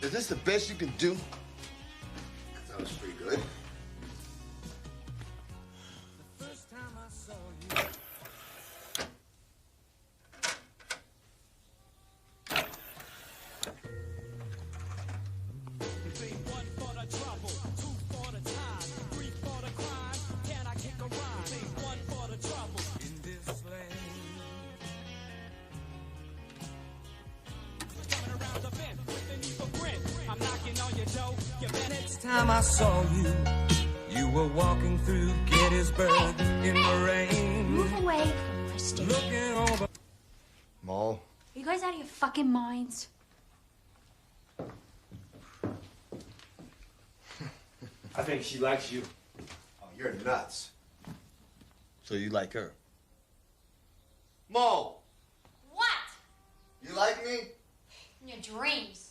Speaker 17: Is this the best you can do?
Speaker 8: That was pretty good.
Speaker 7: Time I saw you, you were walking through Gettysburg in the rain.
Speaker 2: Move away from my station.
Speaker 7: Looking over.
Speaker 8: Maul.
Speaker 2: Are you guys out of your fucking minds?
Speaker 20: I think she likes you.
Speaker 8: Oh, you're nuts.
Speaker 20: So you like her?
Speaker 1: Mo!
Speaker 2: What?
Speaker 1: You like me?
Speaker 2: In your dreams.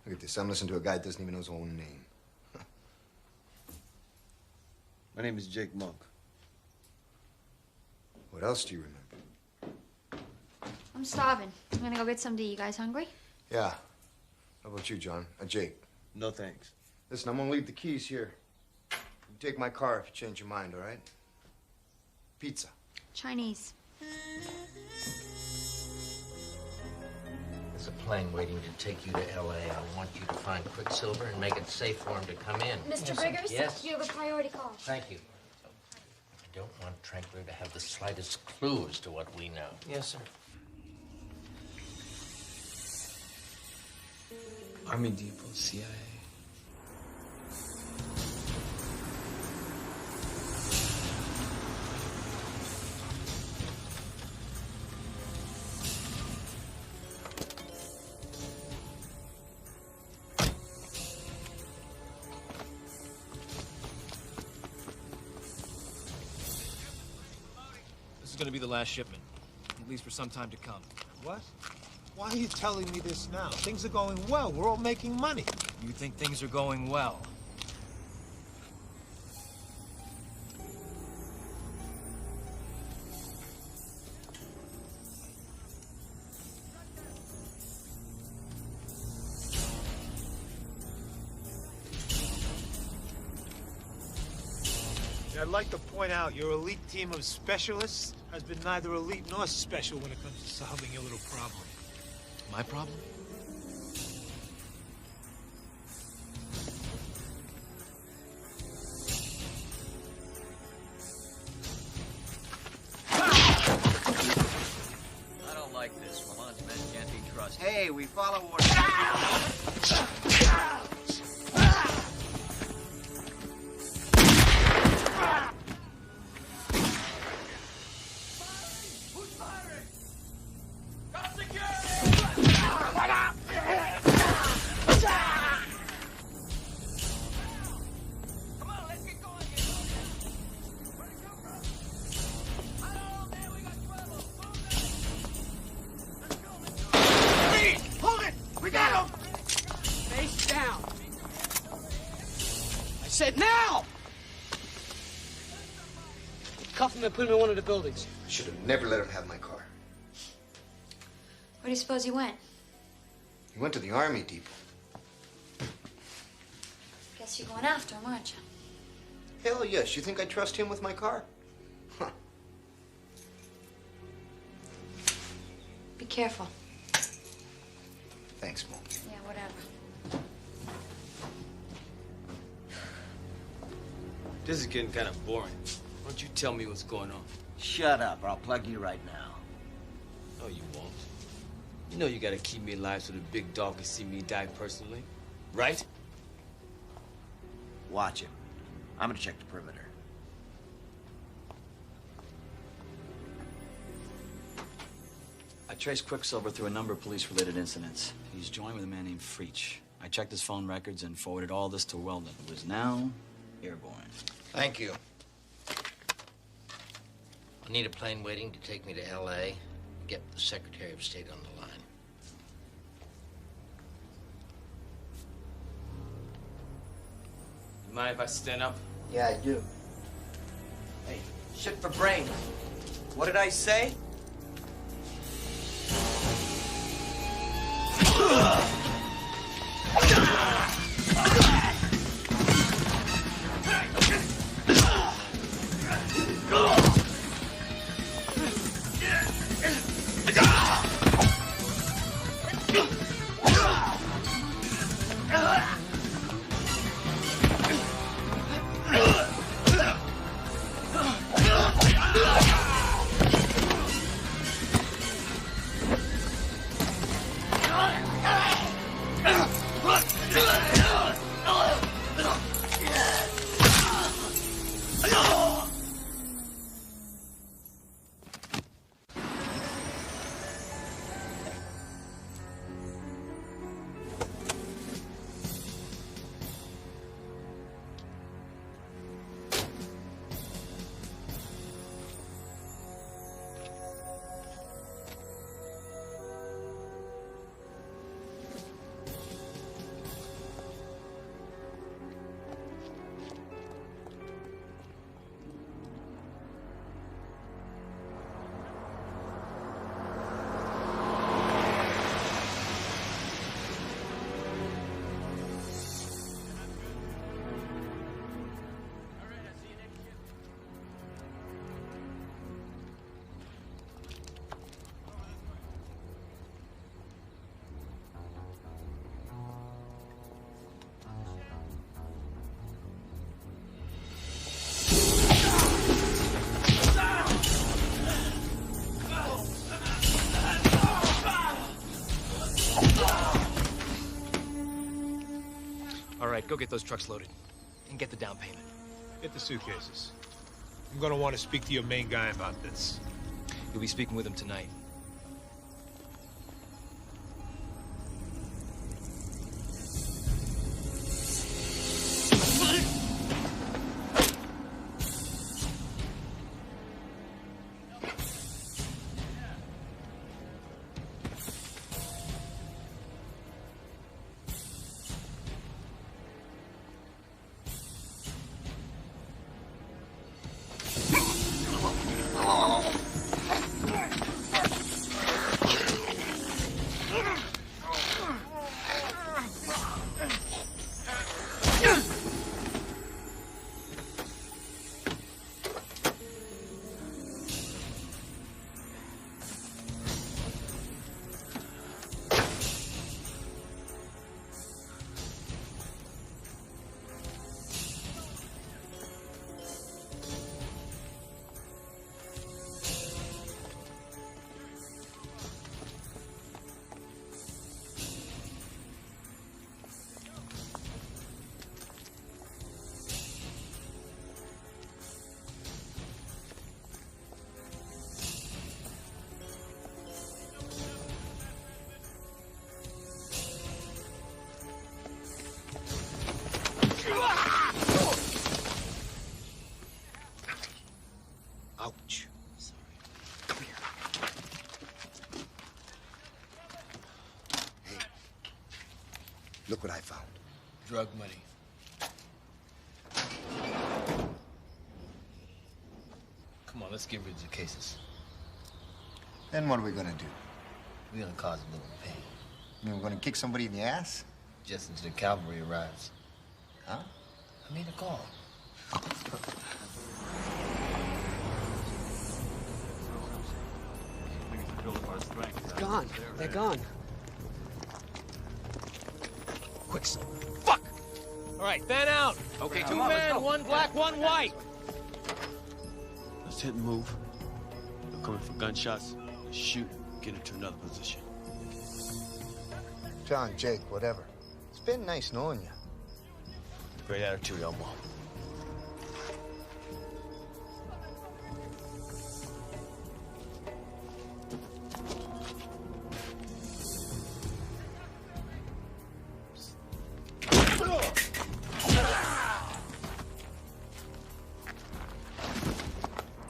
Speaker 1: Look at this. I'm listening to a guy that doesn't even know his own name.
Speaker 9: My name is Jake Monk.
Speaker 1: What else do you remember?
Speaker 2: I'm starving. I'm gonna go get some to eat. You guys hungry?
Speaker 1: Yeah. How about you, John? Jake?
Speaker 9: No thanks.
Speaker 1: Listen, I'm gonna leave the keys here. You take my car if you change your mind, all right? Pizza.
Speaker 2: Chinese.
Speaker 12: There's a plane waiting to take you to L.A. I want you to find Quicksilver and make it safe for him to come in.
Speaker 11: Mr. Briggers?
Speaker 12: Yes?
Speaker 11: You have a priority call.
Speaker 12: Thank you. I don't want Trankler to have the slightest clue as to what we know.
Speaker 20: Yes, sir.
Speaker 21: Army Depot, CIA.
Speaker 20: This is going to be the last shipment, at least for some time to come.
Speaker 19: What? Why are you telling me this now? Things are going well. We're all making money.
Speaker 20: You think things are going well?
Speaker 19: I'd like to point out your elite team of specialists has been neither elite nor special when it comes to solving your little problem.
Speaker 20: My problem?
Speaker 3: I don't like this. Milan's men can't be trusted.
Speaker 5: Hey, we follow orders.
Speaker 18: Said now! Cuff him and put him in one of the buildings.
Speaker 1: Should have never let him have my car.
Speaker 2: Where do you suppose he went?
Speaker 1: He went to the Army Depot.
Speaker 2: Guess you're going after him, aren't you?
Speaker 1: Hell yes. You think I trust him with my car? Huh.
Speaker 2: Be careful.
Speaker 1: Thanks, Mo.
Speaker 2: Yeah, whatever.
Speaker 15: This is getting kind of boring. Why don't you tell me what's going on?
Speaker 5: Shut up, or I'll plug you right now.
Speaker 15: No, you won't. You know you gotta keep me alive so the big dog can see me die personally, right?
Speaker 5: Watch it. I'm gonna check the perimeter.
Speaker 4: I traced Quicksilver through a number of police-related incidents. He's joined with a man named Freech. I checked his phone records and forwarded all this to Weldon, who is now airborne.
Speaker 12: Thank you. I need a plane waiting to take me to L.A. Get the Secretary of State on the line.
Speaker 15: You mind if I stand up?
Speaker 5: Yeah, I do. Hey, shit for brains. What did I say?
Speaker 6: go get those trucks loaded and get the down payment.
Speaker 19: Get the suitcases. I'm gonna want to speak to your main guy about this.
Speaker 6: You'll be speaking with him tonight.
Speaker 19: Ouch.
Speaker 6: Sorry.
Speaker 19: Come here. Hey. Look what I found.
Speaker 6: Drug money. Come on, let's get rid of the cases.
Speaker 8: Then what are we gonna do?
Speaker 12: We're gonna cause a little pain.
Speaker 8: You mean we're gonna kick somebody in the ass?
Speaker 12: Just as the cavalry arrives.
Speaker 8: Huh?
Speaker 12: I made a call.
Speaker 18: It's gone. They're gone.
Speaker 6: Quick, son. Fuck! All right, fan out. Okay, two men, one black, one white.
Speaker 13: Let's hit and move. They're coming for gunshots. Let's shoot, get into another position.
Speaker 8: John, Jake, whatever. It's been nice knowing you.
Speaker 13: Great attitude, Elmo.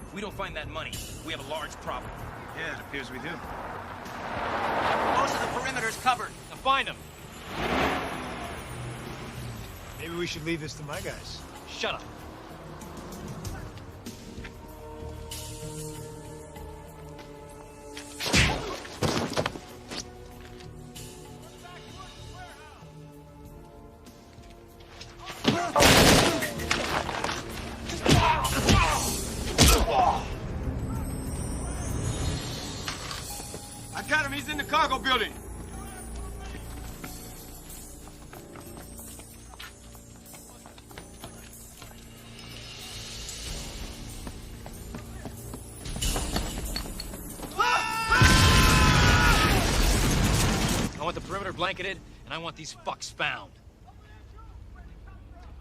Speaker 6: If we don't find that money, we have a large problem.
Speaker 19: Yeah, it appears we do.
Speaker 6: Most of the perimeter's covered. Now find them.
Speaker 19: Maybe we should leave this to my guys.
Speaker 6: Shut up.
Speaker 17: I got him. He's in the cargo building.
Speaker 6: I want the perimeter blanketed, and I want these fucks found.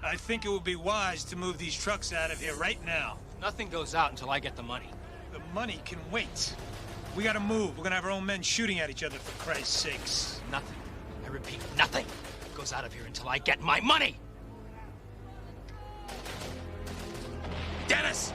Speaker 19: I think it would be wise to move these trucks out of here right now.
Speaker 6: Nothing goes out until I get the money.
Speaker 19: The money can wait. We gotta move. We're gonna have our own men shooting at each other, for Christ's sakes.
Speaker 6: Nothing. I repeat, nothing goes out of here until I get my money! Dennis!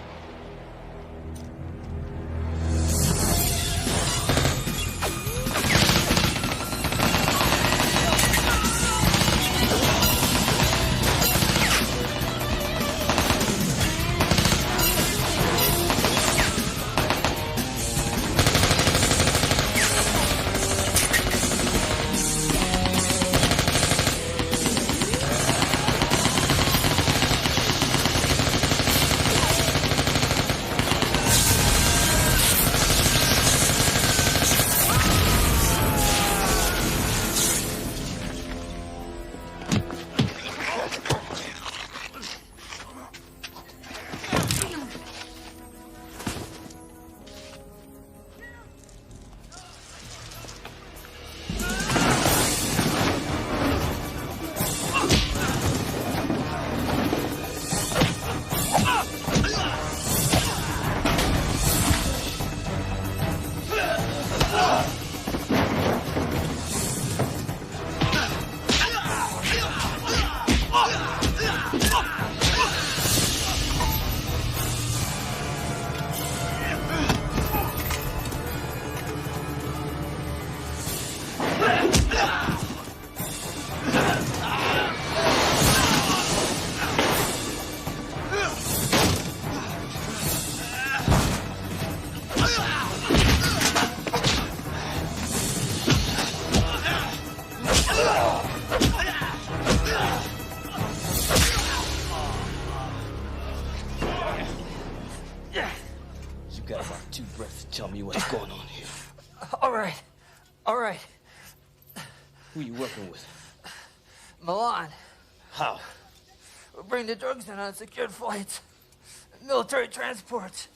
Speaker 13: too breath to tell me what's going on here.
Speaker 14: All right. All right.
Speaker 13: Who you working with?
Speaker 14: Milan.
Speaker 13: How?
Speaker 14: We bring the drugs in on secured flights. Military transports.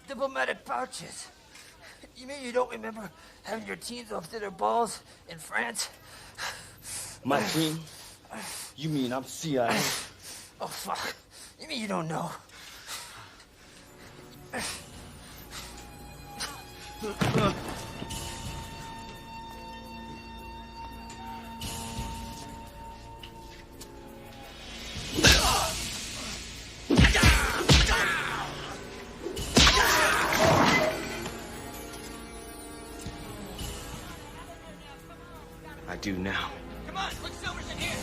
Speaker 14: Diplomatic pouches. You mean you don't remember having your teens off to their balls in France?
Speaker 13: My team? You mean I'm CIA?
Speaker 14: Oh, fuck. You mean you don't know?
Speaker 13: I do now.
Speaker 14: Come on, Quicksilver's in here.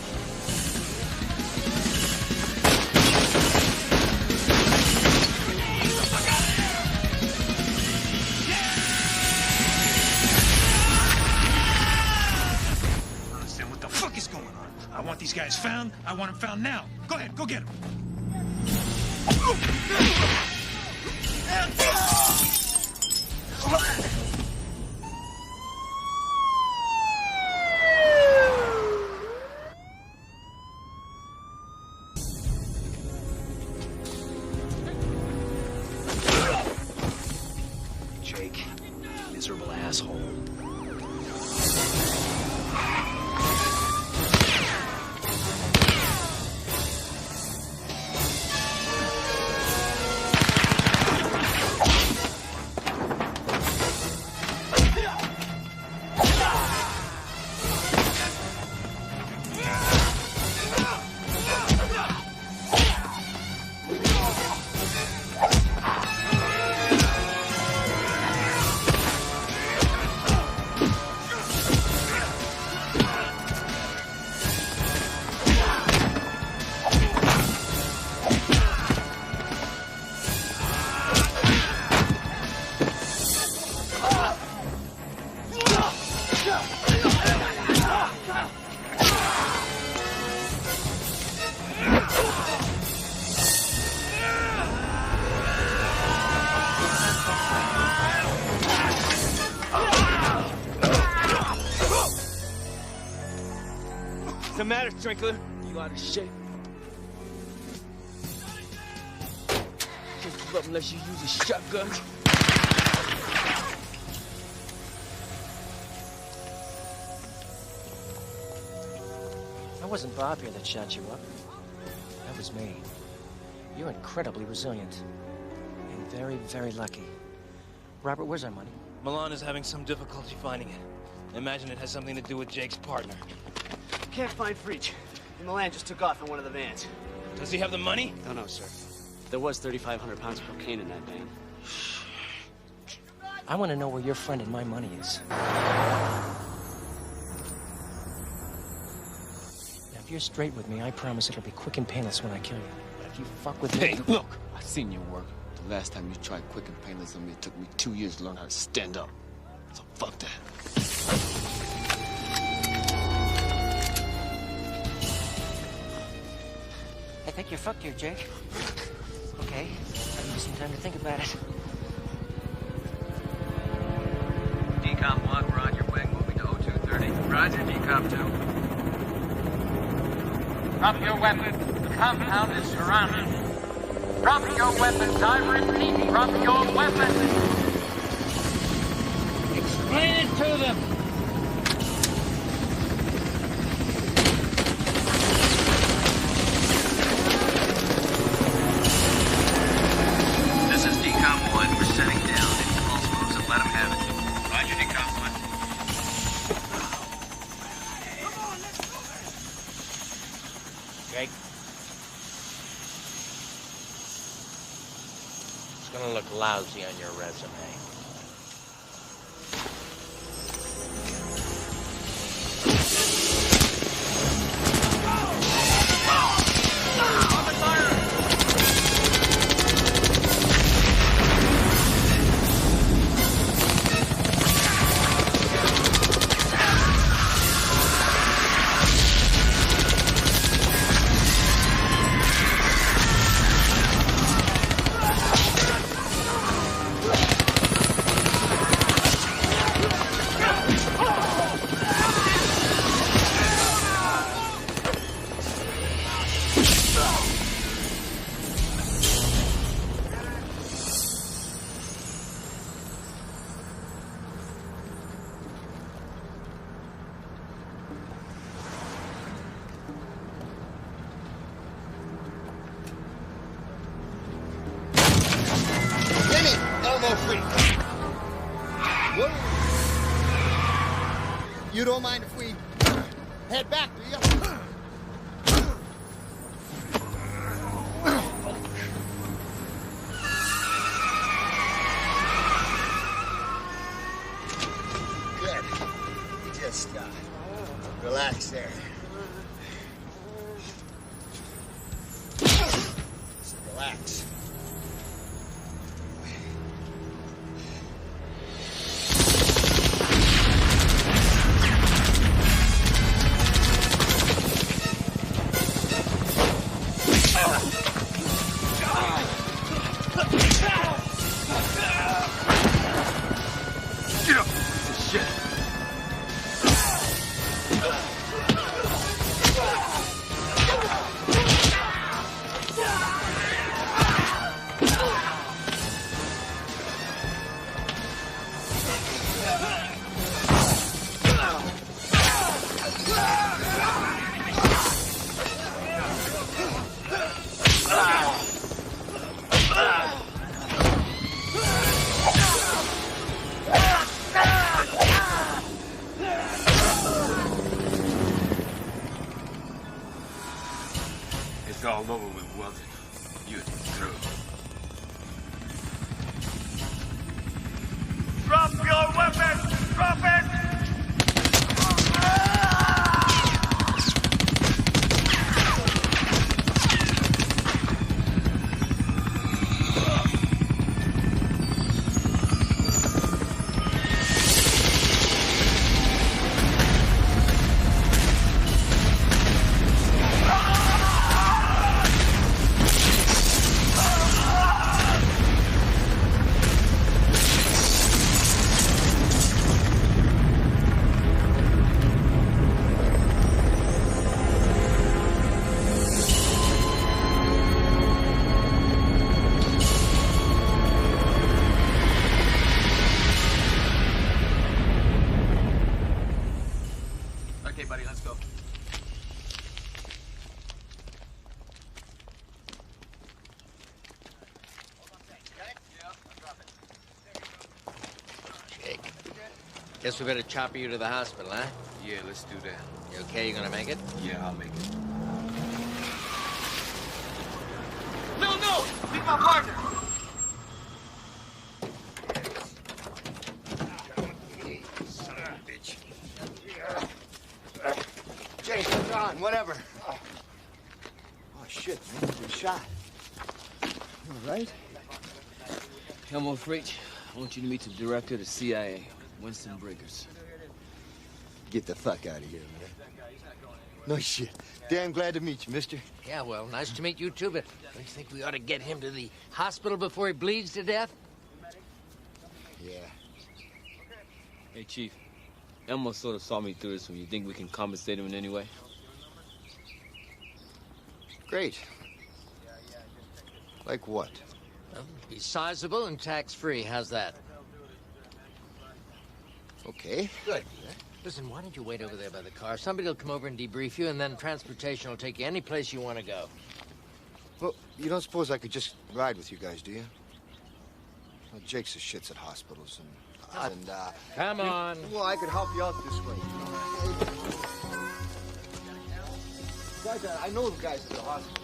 Speaker 19: Understand what the fuck is going on? I want these guys found. I want them found now. Go ahead, go get them.
Speaker 13: Jake, miserable asshole. What's the matter, Strinkler? You out of shape? Can't give up unless you use a shotgun.
Speaker 6: That wasn't Bob here that shot you up. That was me. You're incredibly resilient. And very, very lucky. Robert, where's our money?
Speaker 10: Milan is having some difficulty finding it. I imagine it has something to do with Jake's partner.
Speaker 20: Can't find Freech. Milan just took off in one of the vans.
Speaker 10: Does he have the money?
Speaker 20: No, sir. There was 3,500 pounds of cocaine in that van.
Speaker 6: I want to know where your friend and my money is. Now, if you're straight with me, I promise it'll be quick and painless when I kill you. But if you fuck with me...
Speaker 13: Hey, look! I've seen your work. The last time you tried quick and painless on me, it took me 2 years to learn how to stand up. So fuck that.
Speaker 6: I think you're fucked here, Jake. Okay, I'll give you some time to think about it.
Speaker 3: Decom 1, roger, wing, moving to 0230. Roger, Decom 2.
Speaker 16: Drop your weapons. The compound is surrounded. Drop your weapons. I repeat, drop your weapons. Explain it to them.
Speaker 3: This is Decom 1. We're setting down. Any false moves and let them have it. Roger, Decom 1.
Speaker 12: Jake? It's gonna look lousy on your resume.
Speaker 1: Elmo Freech. Whoa. You don't mind if we head back, do you? Good. Just relax there. Just relax.
Speaker 13: It's all over with, was it? You're through. Drop your weapon! Drop it!
Speaker 3: Okay, buddy, let's go.
Speaker 12: Jake, guess we better chopper you to the hospital, huh?
Speaker 15: Yeah, let's do that.
Speaker 12: You okay? You gonna make it?
Speaker 15: Yeah, I'll make it.
Speaker 13: No, no! Leave my partner!
Speaker 8: Son of a bitch. Jake, John, whatever. Oh, shit, man. You're shot. You all right?
Speaker 15: Elmo Freech, I want you to meet the director of the CIA, Winston Briggers.
Speaker 8: Get the fuck out of here, man. No shit. Damn glad to meet you, mister.
Speaker 12: Yeah, well, nice to meet you, too, but don't you think we ought to get him to the hospital before he bleeds to death?
Speaker 8: Yeah.
Speaker 15: Hey, Chief. Elmo sort of saw me through this one. You think we can compensate him in any way?
Speaker 8: Great. Like what?
Speaker 12: Well, be sizable and tax-free. How's that?
Speaker 8: Okay.
Speaker 12: Good. Listen, why don't you wait over there by the car? Somebody will come over and debrief you, and then transportation will take you any place you want to go.
Speaker 8: Well, you don't suppose I could just ride with you guys, do you? Well, Jake's the shits at hospitals and
Speaker 12: Come on.
Speaker 8: Well, I could help you out this way. Guys, I know the guys at the hospital.